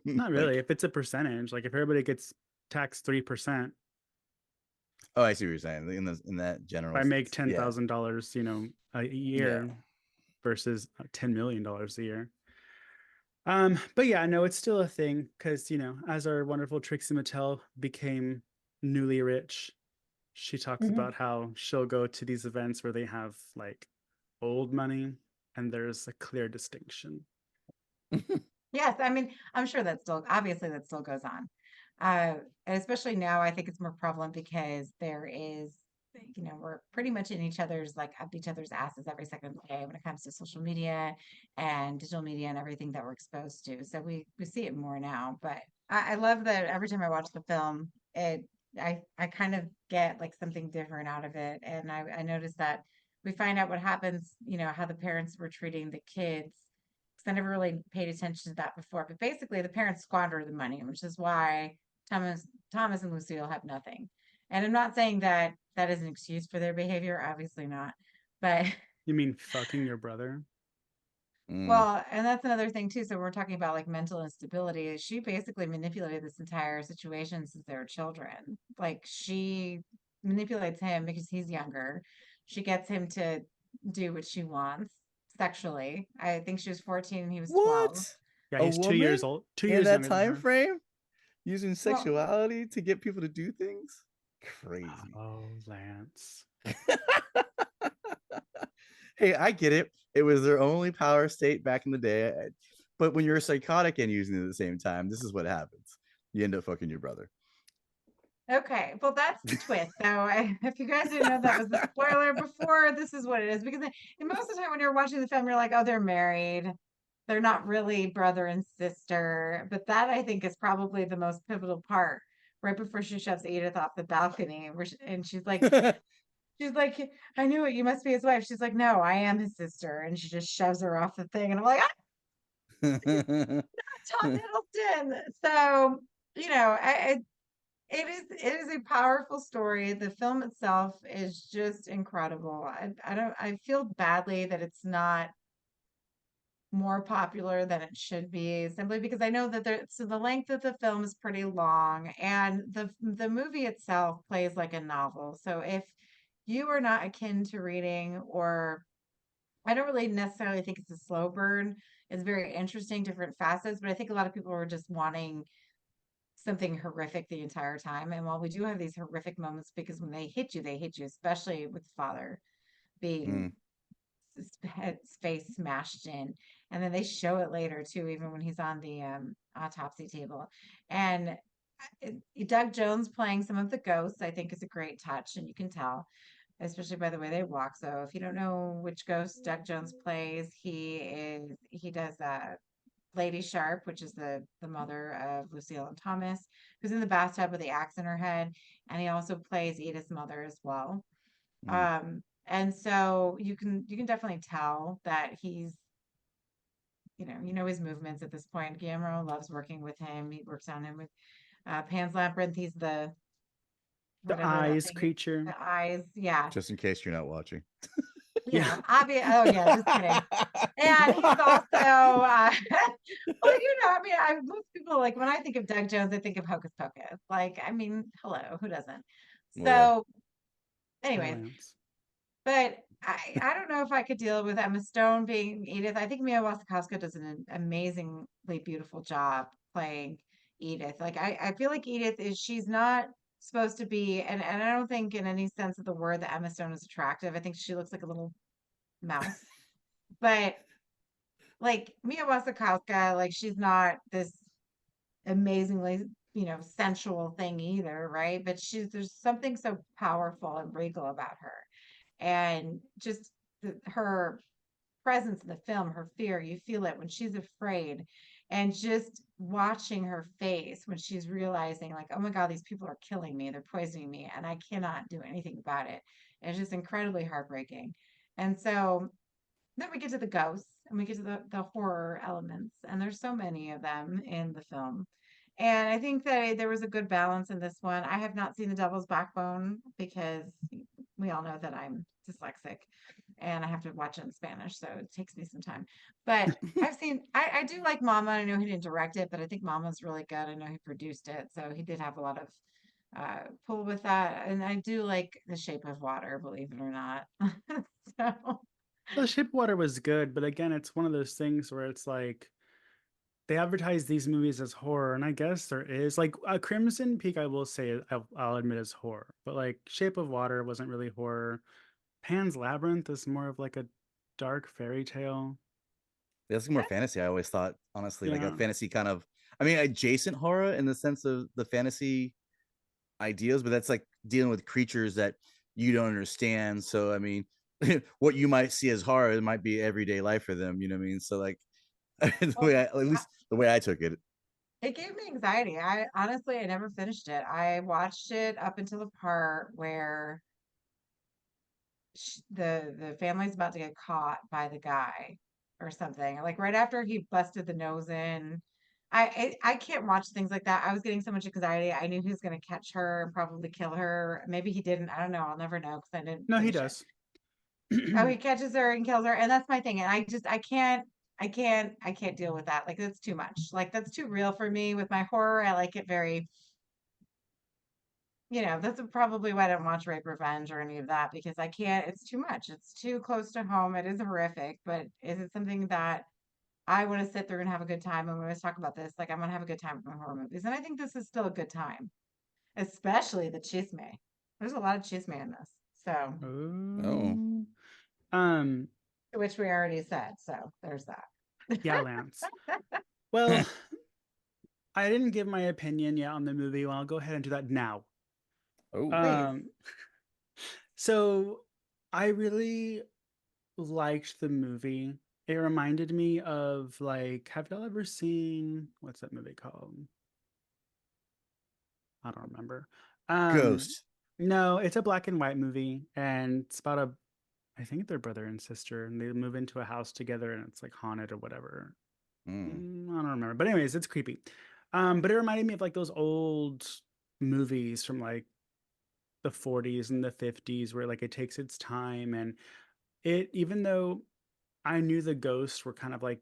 not really. Like, If it's a percentage, like if everybody gets taxed 3%, oh, I see what you're saying. In that if general I make sense, yeah, $10,000, a yeah. year versus $10 million a year. But yeah, no, it's still a thing because as our wonderful Trixie Mattel became newly rich, she talks Mhm. about how she'll go to these events where they have like old money and there's a clear distinction. Yes, I mean, I'm sure that still obviously that still goes on. And especially now, I think it's more prevalent because there is, you know, we're pretty much in each other's like up each other's asses every second of the day when it comes to social media and digital media and everything that we're exposed to. So we see it more now. But I love that every time I watch the film, I kind of get like something different out of it. And I noticed that we find out what happens, you know, how the parents were treating the kids because I never really paid attention to that before. But basically, the parents squander the money, which is why Thomas and Lucille have nothing. And I'm not saying that that is an excuse for their behavior, obviously not. But You mean fucking your brother? Mm. well, and that's another thing too. So we're talking about like mental instability. She basically manipulated this entire situation since they were children. Like she manipulates him because he's younger. She gets him to do what she wants sexually. I think she was 14 and he was 12. What? Yeah, A he's 2 years woman old, two in years that younger than time her. frame using Well, sexuality to get people to do things? Crazy. Oh, Lance. Hey, I get it. It was their only power state back in the day. But when you're psychotic and using it at the same time, this is what happens. You end up fucking your brother. okay. Well, that's the twist. So if you guys didn't know that was the spoiler before, this is what it is. Because most of the time when you're watching the film, you're like, oh, they're married. They're not really brother and sister. But that I think is probably the most pivotal part. Right before she shoves Edith off the balcony, and she's like, I knew it. You must be his wife. She's like, no, I am his sister, and she just shoves her off the thing, and I'm like, ah, Tom Hiddleston. So you know, it is a powerful story. The film itself is just incredible. I don't I feel badly that it's not more popular than it should be simply because I know that so the length of the film is pretty long and the movie itself plays like a novel. So you are not akin to reading, or I don't really necessarily think it's a slow burn. It's very interesting, different facets, but I think a lot of people are just wanting something horrific the entire time. And while we do have these horrific moments, because when they hit you, especially with the father being Mm. his face smashed in. And then they show it later too, even when he's on the autopsy table. And Doug Jones playing some of the ghosts, I think, is a great touch, and you can tell, especially by the way they walk. So if you don't know which ghost Doug Jones plays, he does Lady Sharp, which is the mother of Lucille and Thomas, who's in the bathtub with the axe in her head, and he also plays Edith's mother as well. Mm. And so you can definitely tell that he's, his movements at this point. Guillermo loves working with him. He works on him with Pan's Labyrinth. He's the The whatever that eyes thing is. creature. The eyes, yeah. Just in case you're not watching. Yeah. Obvious. Oh yeah, just kidding. And he's also, well, I mean, most people, like, when I think of Doug Jones, I think of Hocus Pocus. Like, I mean, hello, who doesn't? Well, yeah. So, Yeah, anyways, Lance. but I don't know if I could deal with Emma Stone being Edith. I think Mia Wasikowska does an amazingly beautiful job playing Edith. Like, I feel like Edith she's not supposed to be, and I don't think in any sense of the word that Emma Stone is attractive. I think she looks like a little mouse. But like Mia Wasikowska, like, she's not this amazingly, sensual thing either, right? But there's something so powerful and regal about her. And just her presence in the film, her fear, you feel it when she's afraid. And just watching her face when she's realizing, like, oh my God, these people are killing me, they're poisoning me, and I cannot do anything about it. And it's just incredibly heartbreaking. And so then we get to the ghosts, and we get to the horror elements, and there's so many of them in the film. And I think that there was a good balance in this one. I have not seen The Devil's Backbone because we all know that I'm dyslexic and I have to watch it in Spanish, so it takes me some time. But I do like Mama. I know he didn't direct it, but I think Mama's really good. I know he produced it, so he did have a lot of pull with that. And I do like The Shape of Water, believe it or not. So. The Shape of Water was good, but again, it's one of those things where it's like they advertise these movies as horror, and I guess there is like a Crimson Peak. I will say, I'll admit, is horror, but like Shape of Water wasn't really horror. Pan's Labyrinth is more of like a dark fairy tale. That's more fantasy. I always thought, honestly, like a Yeah. fantasy kind of, I mean, adjacent horror in the sense of the fantasy ideas, but that's like dealing with creatures that you don't understand. So, I mean, what you might see as horror, it might be everyday life for them. You know what I mean? So, like, Well, at least the way I took it. it gave me anxiety. I honestly, I never finished it. I watched it up until the part where the family's about to get caught by the guy or something. Like right after he busted the nose in. I can't watch things like that. I was getting so much anxiety. I knew he was going to catch her and probably kill her. Maybe he didn't. I don't know. I'll never know because I didn't No, he finish it. does. Oh, he catches her and kills her, and that's my thing. And I can't deal with that. Like, that's too much. Like, that's too real for me. With my horror, I like it very, that's probably why I don't watch Rape Revenge or any of that, because I can't, it's too much. It's too close to home. It is horrific, but is it something that I want to sit through and have a good time? And when we always talk about this, like, I want to have a good time with my horror movies. And I think this is still a good time, especially the chisme. There's a lot of chisme in this. So, Oh, Oh. Um, which we already said. So there's that. yeah, Lance. Well, I didn't give my opinion yet on the movie. Well, I'll go ahead and do that now. oh, Please. Um, so I really liked the movie. It reminded me of, like, have y'all ever seen, what's that movie called? I don't remember. Ghost. No, it's a black and white movie, and it's about I think they're brother and sister, and they move into a house together, and it's like haunted or whatever. Mm. I don't remember, but anyways, it's creepy. But it reminded me of like those old movies from like the 40s and the 50s where like it takes its time, and it, even though I knew the ghosts were kind of like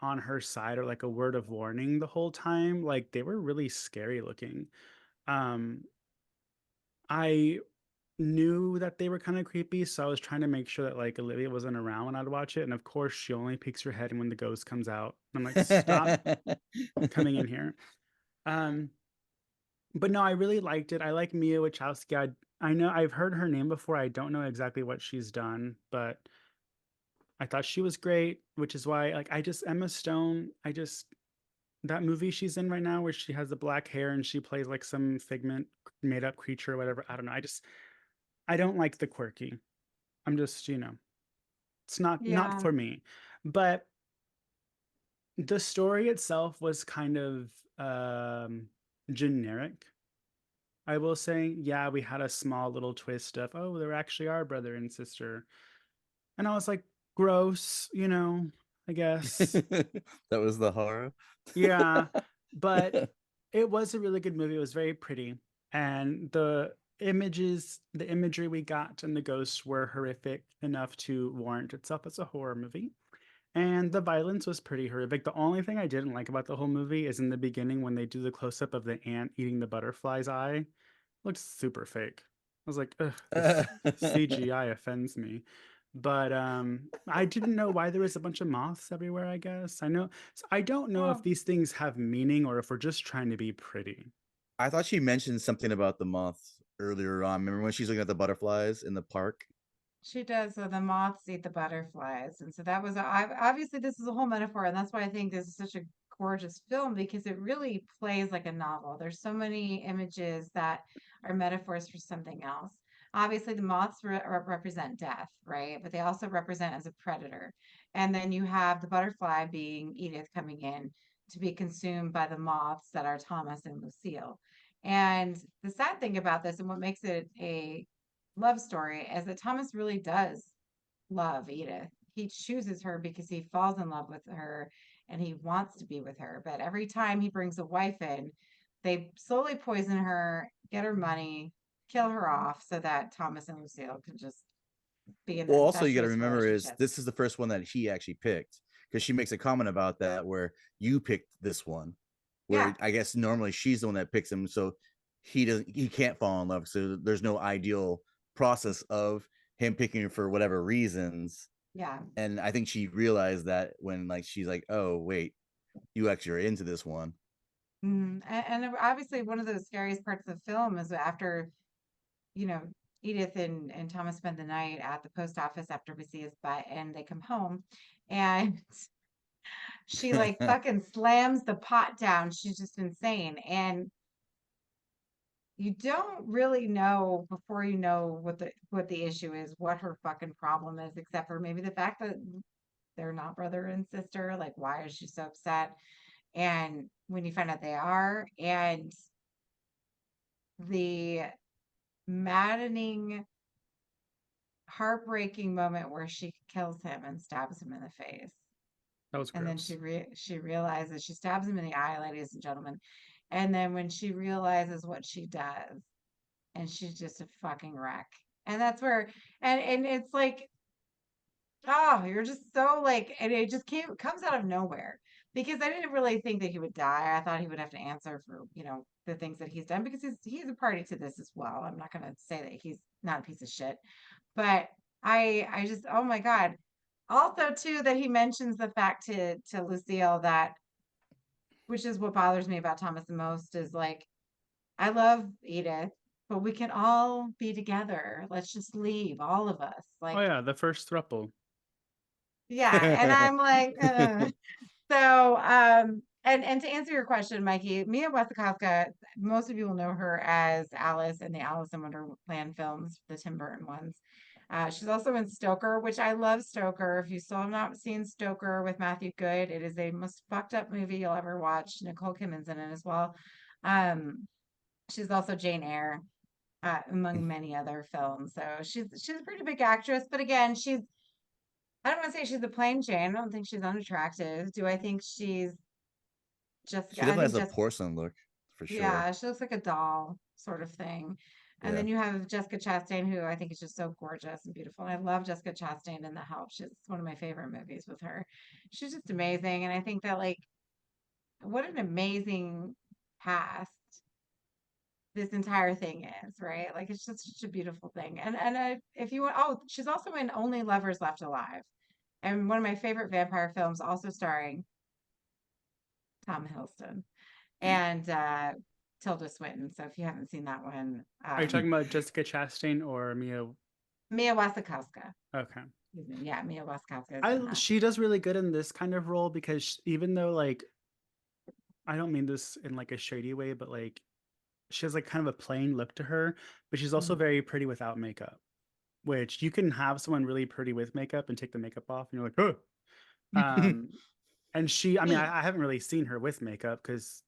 on her side or like a word of warning the whole time, like they were really scary looking. Um, I knew that they were kind of creepy, so I was trying to make sure that like Olivia wasn't around when I'd watch it. And of course, she only peeks her head when the ghost comes out. I'm like, stop coming in here. Um, but no, I really liked it. I like Mia Wachowski. I know I've heard her name before. I don't know exactly what she's done, but I thought she was great, which is why like I just Emma Stone, I just that movie she's in right now where she has the black hair and she plays like some figment made up creature or whatever. I don't know. I don't like the quirky. I'm just, it's not Yeah. for me. But the story itself was kind of generic. I will say, yeah, we had a small little twist of, oh, they're actually our brother and sister. And I was like, gross, I guess. That was the horror. Yeah, but it was a really good movie. It was very pretty. And the imagery we got and the ghosts were horrific enough to warrant itself as a horror movie. And the violence was pretty horrific. The only thing I didn't like about the whole movie is in the beginning when they do the close up of the ant eating the butterfly's eye. Looks super fake. I was like, ugh, this CGI offends me. But I didn't know why there was a bunch of moths everywhere, I guess. I don't know if Well, these things have meaning or if we're just trying to be pretty. I thought she mentioned something about the moths earlier on. Remember when she's looking at the butterflies in the park? she does. So the moths eat the butterflies. And so that was, obviously, this is a whole metaphor. And that's why I think this is such a gorgeous film because it really plays like a novel. There's so many images that are metaphors for something else. Obviously, the moths represent death, right? But they also represent as a predator. And then you have the butterfly being Edith coming in to be consumed by the moths that are Thomas and Lucille. And the sad thing about this and what makes it a love story is that Thomas really does love Edith. He chooses her because he falls in love with her and he wants to be with her. But every time he brings a wife in, they slowly poison her, get her money, kill her off so that Thomas and Lucille can just be in Well, the also you got to incestuous remember is relationship. this is the first one that he actually picked because she makes a comment about that where you picked this one, Yeah. where I guess normally she's the one that picks him, so he can't fall in love. So there's no ideal process of him picking her for whatever reasons. Yeah. And I think she realized that when like she's like, oh wait, you actually are into this one. And obviously, one of the scariest parts of the film is after, you know, Edith and Thomas spend the night at the post office after we see his butt, and they come home, and she like fucking slams the pot down. She's just insane. And you don't really know before you know what the issue is, what her fucking problem is, except for maybe the fact that they're not brother and sister. Like, why is she so upset? And when you find out they are, and the maddening, heartbreaking moment where she kills him and stabs him in the face. That was And then gross. she realizes she stabs him in the eye, ladies and gentlemen. And then when she realizes what she does, and she's just a fucking wreck. And that's where and it's like, oh, you're just so like, and it just comes out of nowhere. Because I didn't really think that he would die. I thought he would have to answer for, the things that he's done because he's a party to this as well. I'm not gonna say that he's not a piece of shit. But I just, oh my God. Also too that he mentions the fact to Lucille that, which is what bothers me about Thomas the most, is like, I love Edith, but we can all be together. Let's just leave, all of us. Oh Like, yeah, the first thruple. yeah. And I'm like, ugh. So, and to answer your question, Mikey, Mia Wasikowska, most of you will know her as Alice in the Alice in Wonderland films, the Tim Burton ones. She's also in Stoker, which I love Stoker. If you still have not seen Stoker with Matthew Good, it is a most fucked up movie you'll ever watch. Nicole Kidman's in it as well. Um, she's also Jane Eyre, among many other films. So she's a pretty big actress, but again, I don't want to say she's a plain Jane. I don't think she's unattractive. Do I think she's She Jessica? I definitely think has a just porcelain look for sure. yeah, she looks like a doll sort of thing. And Yeah. then you have Jessica Chastain, who I think is just so gorgeous and beautiful. And I love Jessica Chastain in The Help. She's one of my favorite movies with her. She's just amazing. And I think that like what an amazing past this entire thing is, right? Like it's just such a beautiful thing. And if you want, she's also in Only Lovers Left Alive, and one of my favorite vampire films, also starring Tom Hiddleston and Tilda Swinton. So if you haven't seen that one, Are you talking about Jessica Chastain or Mia? Mia Wasikowska. Okay. Yeah, Mia Wasikowska is in that. She does really good in this kind of role because even though like I don't mean this in like a shady way, but like she has like kind of a plain look to her, but she's also Mhm. very pretty without makeup. Which you can have someone really pretty with makeup and take the makeup off, and you're like, oh. And I mean, I haven't really seen her with makeup because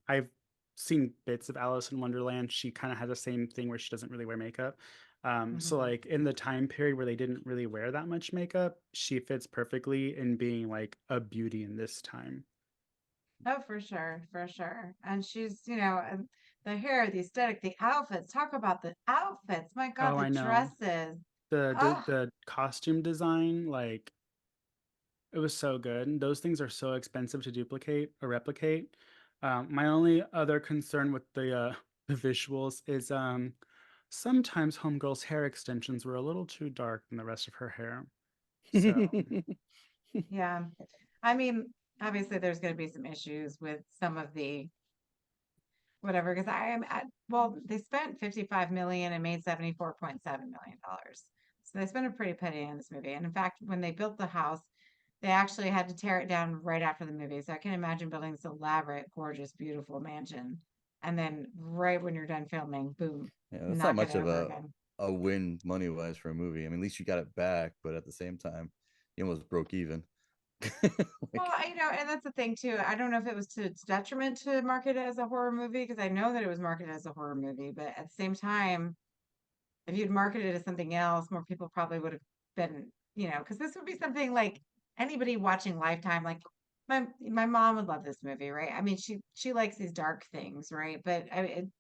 I've seen bits of Alice in Wonderland. She kind of has the same thing where she doesn't really wear makeup. So Mhm. like in the time period where they didn't really wear that much makeup, she fits perfectly in being like a beauty in this time. Oh, for sure, for sure. And she's, the hair, the aesthetic, the outfits. Talk about the outfits. My God, Oh, the I know. dresses. The Oh, the costume design, like it was so good. Those things are so expensive to duplicate or replicate. My only other concern with the visuals is sometimes Homegirl's hair extensions were a little too dark than the rest of her hair. So yeah. I mean, obviously, there's going to be some issues with some of the whatever, because well, they spent 55 million and made 74.7 million dollars. So they spent a pretty penny on this movie. And in fact, when they built the house, they actually had to tear it down right after the movie. So I can imagine building this elaborate, gorgeous, beautiful mansion. And then right when you're done filming, boom, Yeah, that's not knock it much of over again. a win money wise for a movie. I mean, at least you got it back, but at the same time, you almost broke even. Well, Like, and that's the thing too. I don't know if it was to its detriment to market it as a horror movie, because I know that it was marketed as a horror movie, but at the same time, if you'd marketed it as something else, more people probably would have been, because this would be something like anybody watching Lifetime, like my mom would love this movie, right? I mean, she likes these dark things, right? But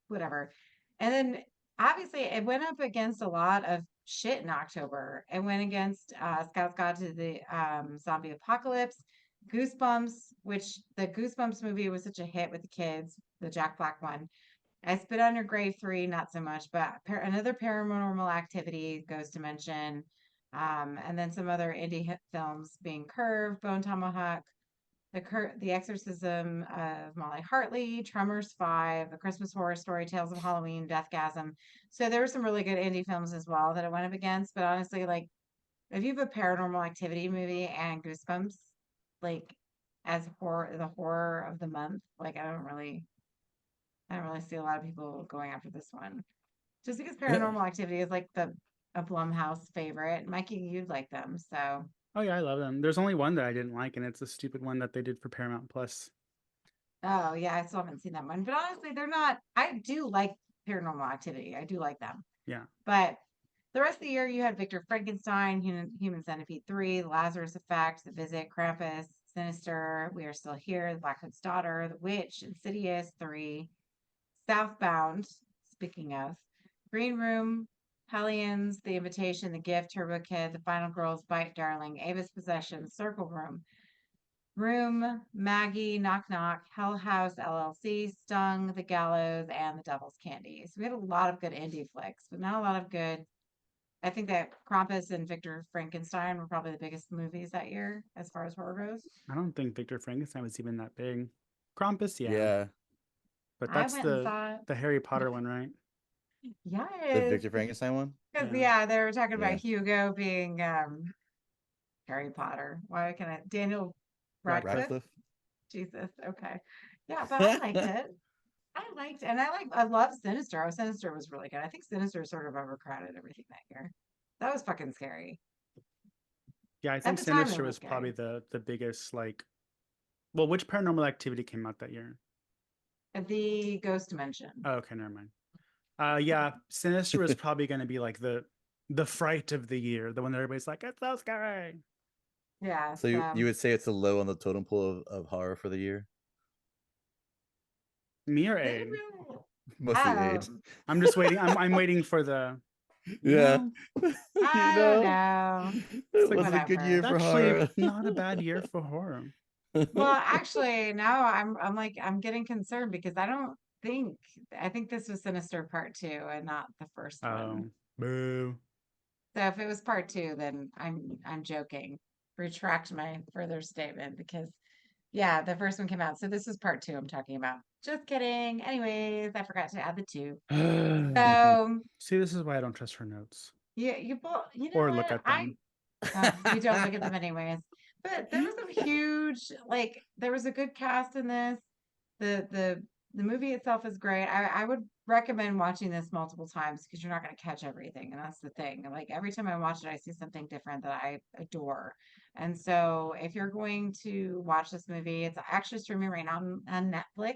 whatever. And then obviously it went up against a lot of shit in October. It went against Scout's Guide to the Zombie Apocalypse, Goosebumps, which the Goosebumps movie was such a hit with the kids, the Jack Black one. I Spit on Your Grave 3, not so much, but another Paranormal Activity goes to mention. And then some other indie hit films being Curve, Bone Tomahawk, the Exorcism of Molly Hartley, Tremors 5, The Christmas Horror Story, Tales of Halloween, Deathgasm. So there were some really good indie films as well that it went up against. But honestly, like if you have a Paranormal Activity movie and Goosebumps, like as the horror of the month, like I don't really see a lot of people going after this one. Just because Paranormal Activity is like a Blumhouse favorite. Mikey, you'd like them, so oh yeah, I love them. There's only one that I didn't like, and it's a stupid one that they did for Paramount Plus. oh yeah, I still haven't seen that one. But honestly, they're not. I do like Paranormal Activity. I do like them. Yeah. But the rest of the year, you had Victor Frankenstein, Human Centipede 3, The Lazarus Effect, The Visit, Krampus, Sinister, We Are Still Here, The Black Hood's Daughter, The Witch, Insidious 3, Southbound, speaking of, Green Room, Hellions, The Invitation, The Gift, Turbo Kid, The Final Girls, Bite Darling, Ava's Possession, Circle Room, Maggie, Knock Knock, Hell House, LLC, Stung, The Gallows, and The Devil's Candy. So we had a lot of good indie flicks, but not a lot of good. I think that Krampus and Victor Frankenstein were probably the biggest movies that year as far as horror goes. I don't think Victor Frankenstein was even that big. Krampus, yeah, yeah, but I that's went and saw it. the Harry Potter one, right? the Yes. Victor Frankenstein one. Because Yeah. yeah, they were talking about Yeah, Hugo being Harry Potter. Why can I Daniel Radcliffe? Radcliffe. Jesus. Okay. Yeah, but I liked it. I love Sinister. Oh, Sinister was really good. I think Sinister sort of overcrowded everything that year. That was fucking scary. Yeah, I At think the time it Sinister was was probably scary. the biggest like. Well, which Paranormal Activity came out that year? The Ghost Dimension. Oh, okay, never mind. Yeah, Sinister was probably going to be like the fright of the year, the one that everybody's like, it's so scary. Yeah, So so you would say it's a low on the totem pole of horror for the year? Me or they Aid? really Mostly Aid. um I'm just waiting. I'm waiting for the. Yeah. No, You I don't know, know. it's it like was a good Whatever. year it's for actually horror. not a bad year for horror. Well, actually, now I'm like I'm getting concerned because I don't think this was Sinister Part 2 and not the first Oh, one. boo. So if it was Part 2, then I'm joking. Retract my further statement because yeah, the first one came out. So this is Part 2 I'm talking about. Just kidding. Anyways, I forgot to add the 2. So See, this is why I don't trust her notes you both, you know or look what? at them. We don't look at them anyways. But there was a huge, like, there was a good cast in this. The the the movie itself is great. I would recommend watching this multiple times because you're not going to catch everything, and that's the thing. Like every time I watch it, I see something different that I adore. And so, if you're going to watch this movie, it's actually streaming right now on Netflix.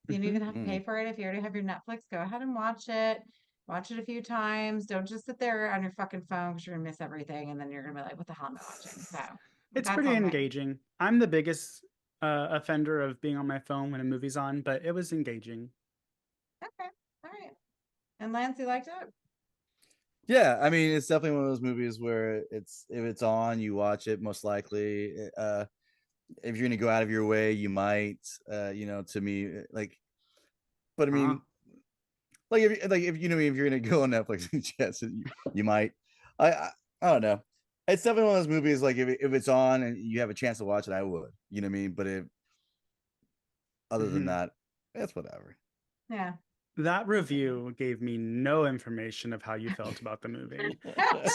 You don't even have to pay Mm. for it. If you already have your Netflix, go ahead and watch it. Watch it a few times. Don't just sit there on your fucking phone because you're gonna miss everything, and then you're gonna be like, "What the hell am I watching?" So It's that's pretty all my engaging. I'm the biggest offender of being on my phone when a movie's on, but it was engaging. okay. All right. And Lance, you liked it? Yeah, I mean, it's definitely one of those movies where it's if it's on, you watch it most likely. If you're gonna go out of your way, you might. To me, like, but I Huh? mean, if you know me, if you're gonna go on Netflix, yes, you might. I don't know. It's definitely one of those movies. Like if it's on and you have a chance to watch it, I would. You know what I mean? But if other than Hmm. that, it's whatever. Yeah. That review gave me no information of how you felt about the movie.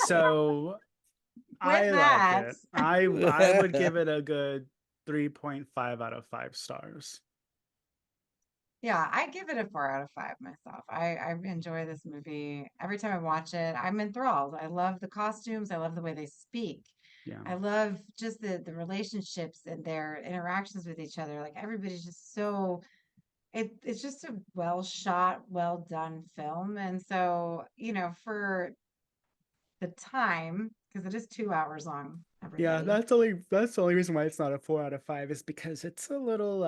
So With I like that, it. I would give it a good 3.5 out of 5 stars. yeah, I give it a 4 out of 5 myself. I enjoy this movie. Every time I watch it, I'm enthralled. I love the costumes. I love the way they speak. Yeah. I love just the relationships and their interactions with each other. Like everybody's just so it's just a well shot, well done film. And so, for the time, because it is 2 hours long, Yeah, everybody. that's the only reason why it's not a 4 out of 5 is because it's a little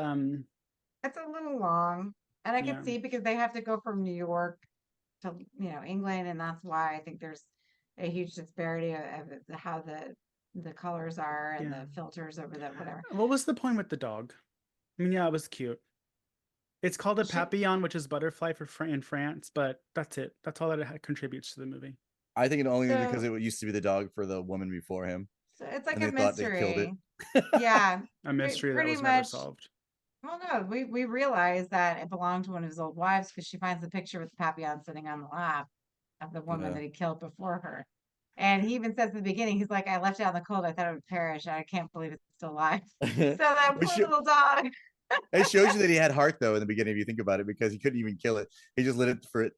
It's a little long. And I could yeah. see because they have to go from New York to, England, and that's why I think there's a huge disparity of how the colors are and Yeah. the filters over the whatever. What was the point with the dog? I mean, yeah, it was cute. It's called a She, papillon, which is butterfly in France, but that's it. That's all that it contributes to the movie. I think it only because so it used to be the dog for the woman before him, so it's like and a they thought they killed it. mystery. Yeah, A mystery that pretty was never much. solved. Well, no, we realized that it belonged to one of his old wives because she finds the picture with the papillon sitting on the lap of the woman Yeah. that he killed before her. And he even says in the beginning, he's like, I left it out in the cold. I thought it would perish. I can't believe it's still alive. So that Which poor little dog. it shows you that he had heart though in the beginning if you think about it, because he couldn't even kill it. He just let it for it.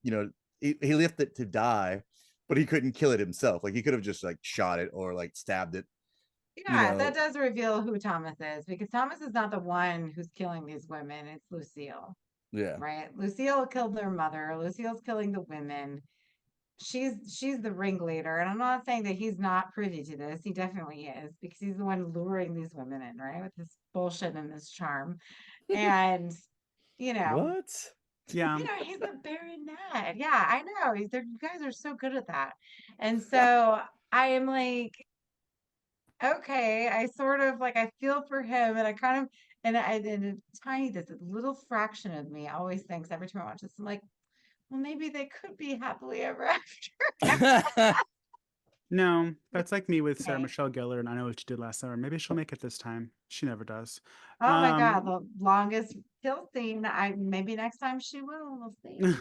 He left it to die, but he couldn't kill it himself. Like he could have just like shot it or like stabbed it. You Yeah, that know. does reveal who Thomas is because Thomas is not the one who's killing these women. It's Lucille, Yeah. right? Lucille killed their mother. Lucille's killing the women. She's the ringleader, and I'm not saying that he's not privy to this. He definitely is because he's the one luring these women in, right, with this bullshit and this charm. And you know, What? Yeah. he's a baronet. Yeah, I know. You guys are so good at that. And so I am like, okay, I sort of like I feel for him, and I kind of and a tiny this little fraction of me always thinks every time I watch this, I'm like, well, maybe they could be happily ever after. No, that's like me with Sarah Okay. Michelle Gellar, and I know what she did last summer. Maybe she'll make it this time. She never does. Oh my God, Um, the longest kill scene. I maybe next time she will. We'll see.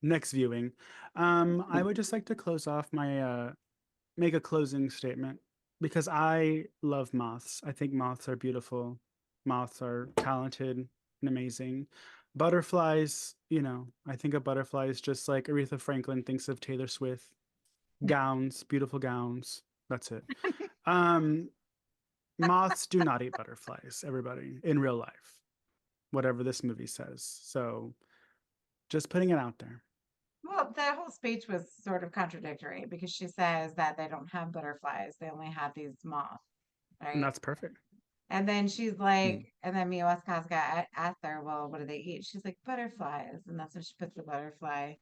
next viewing. I would just like to close off my make a closing statement because I love moths. I think moths are beautiful. Moths are talented and amazing. Butterflies, I think of butterflies just like Aretha Franklin thinks of Taylor Swift. Gowns, beautiful gowns. That's it. Um, Moths do not eat butterflies, everybody, in real life, whatever this movie says. So just putting it out there. Well, that whole speech was sort of contradictory because she says that they don't have butterflies; they only have these moths, And right? that's perfect. And then she's like, and then Mia Wasikowska asked her, "Well, what do they eat?" She's like, "Butterflies," and that's when she puts the butterfly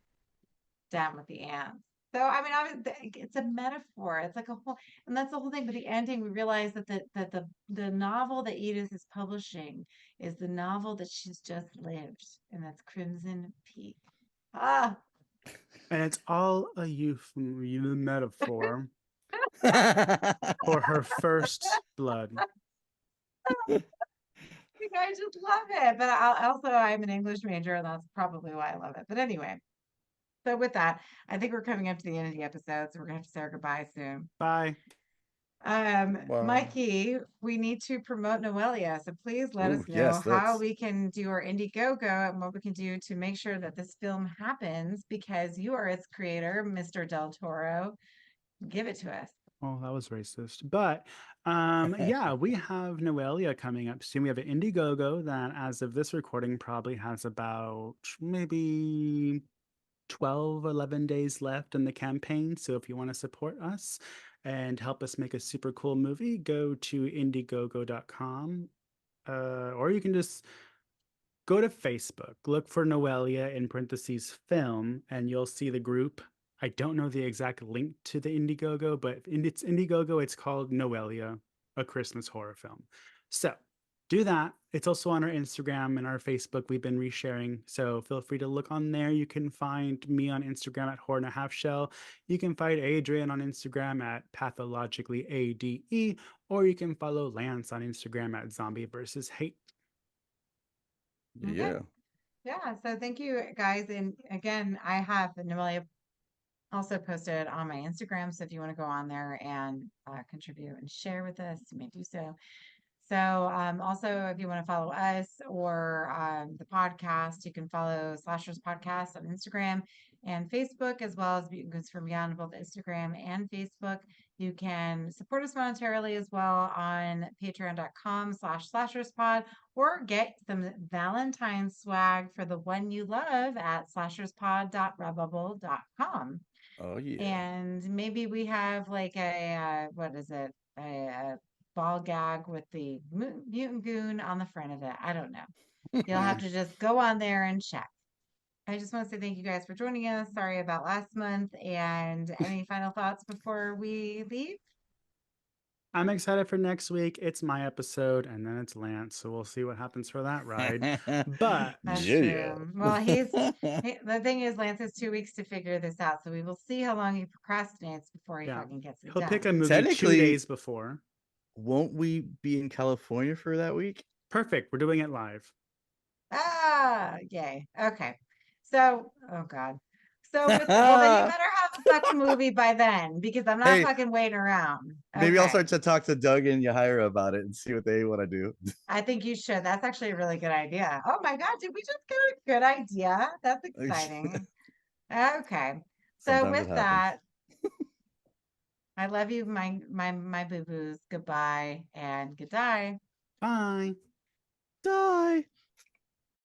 down with the ants. So I mean, it's a metaphor. It's like a whole, and that's the whole thing. But the ending, we realize that the novel that Edith is publishing is the novel that she's just lived, and that's Crimson Peak. Ah, And it's all a metaphor for her first blood. I just love it. But I'm an English major, and that's probably why I love it. But anyway, so with that, I think we're coming up to the end of the episode, so we're gonna have to say our goodbye soon. Bye. Wow. Mikey, we need to promote Noelia, so please let us Ooh, know yes, how let's. we can do our Indiegogo and what we can do to make sure that this film happens because you are its creator, Mr. Del Toro. Give it to us. Oh, that was racist. But yeah, we have Noelia coming up soon. We have an Indiegogo that, as of this recording, probably has about maybe 12, 11 days left in the campaign. So if you want to support us and help us make a super cool movie, go to indiegogo.com. Or you can just go to Facebook, look for Noelia in parentheses film, and you'll see the group. I don't know the exact link to the Indiegogo, but in its Indiegogo, it's called Noelia, a Christmas horror film. So do that. It's also on our Instagram and our Facebook. We've been resharing, so feel free to look on there. You can find me on Instagram at Horror and a Half Shell. You can find Adrian on Instagram at pathologicallyade, or you can follow Lance on Instagram at Zombie versus Hate. Okay. Yeah. Yeah. So thank you guys. And again, I have Noelia also posted on my Instagram. So if you want to go on there and contribute and share with us, you may do so. So also, if you want to follow us or the podcast, you can follow Slashers Podcast on Instagram and Facebook, as well as Mutants from Beyond, both Instagram and Facebook. You can support us monetarily as well on patreon.com/slasherspod or get some Valentine swag for the one you love at slasherspod.redbubble.com. Oh yeah. And maybe we have like what is it? A ball gag with the mutant goon on the front of it. I don't know. You'll have to just go on there and check. I just want to say thank you guys for joining us. Sorry about last month. And any final thoughts before we leave? I'm excited for next week. It's my episode, and then it's Lance, so we'll see what happens for that ride. But That's yeah. true. Well, the thing is, Lance has 2 weeks to figure this out, so we will see how long he procrastinates before he yeah, fucking gets it he'll pick a done. movie 2 Technically, days before. won't we be in California for that week? Perfect. We're doing it live. Ah, yay. Okay. So, oh God. So well, then you better have a fucking movie by then because I'm not Hey, fucking waiting around. maybe I'll Okay. start to talk to Doug and Yahira about it and see what they want to do. I think you should. That's actually a really good idea. Oh my God, did we just get a good idea? That's exciting. Okay. So Sometimes it with happens. that, I love you, my boo-boos. Goodbye and good day. Bye. Die.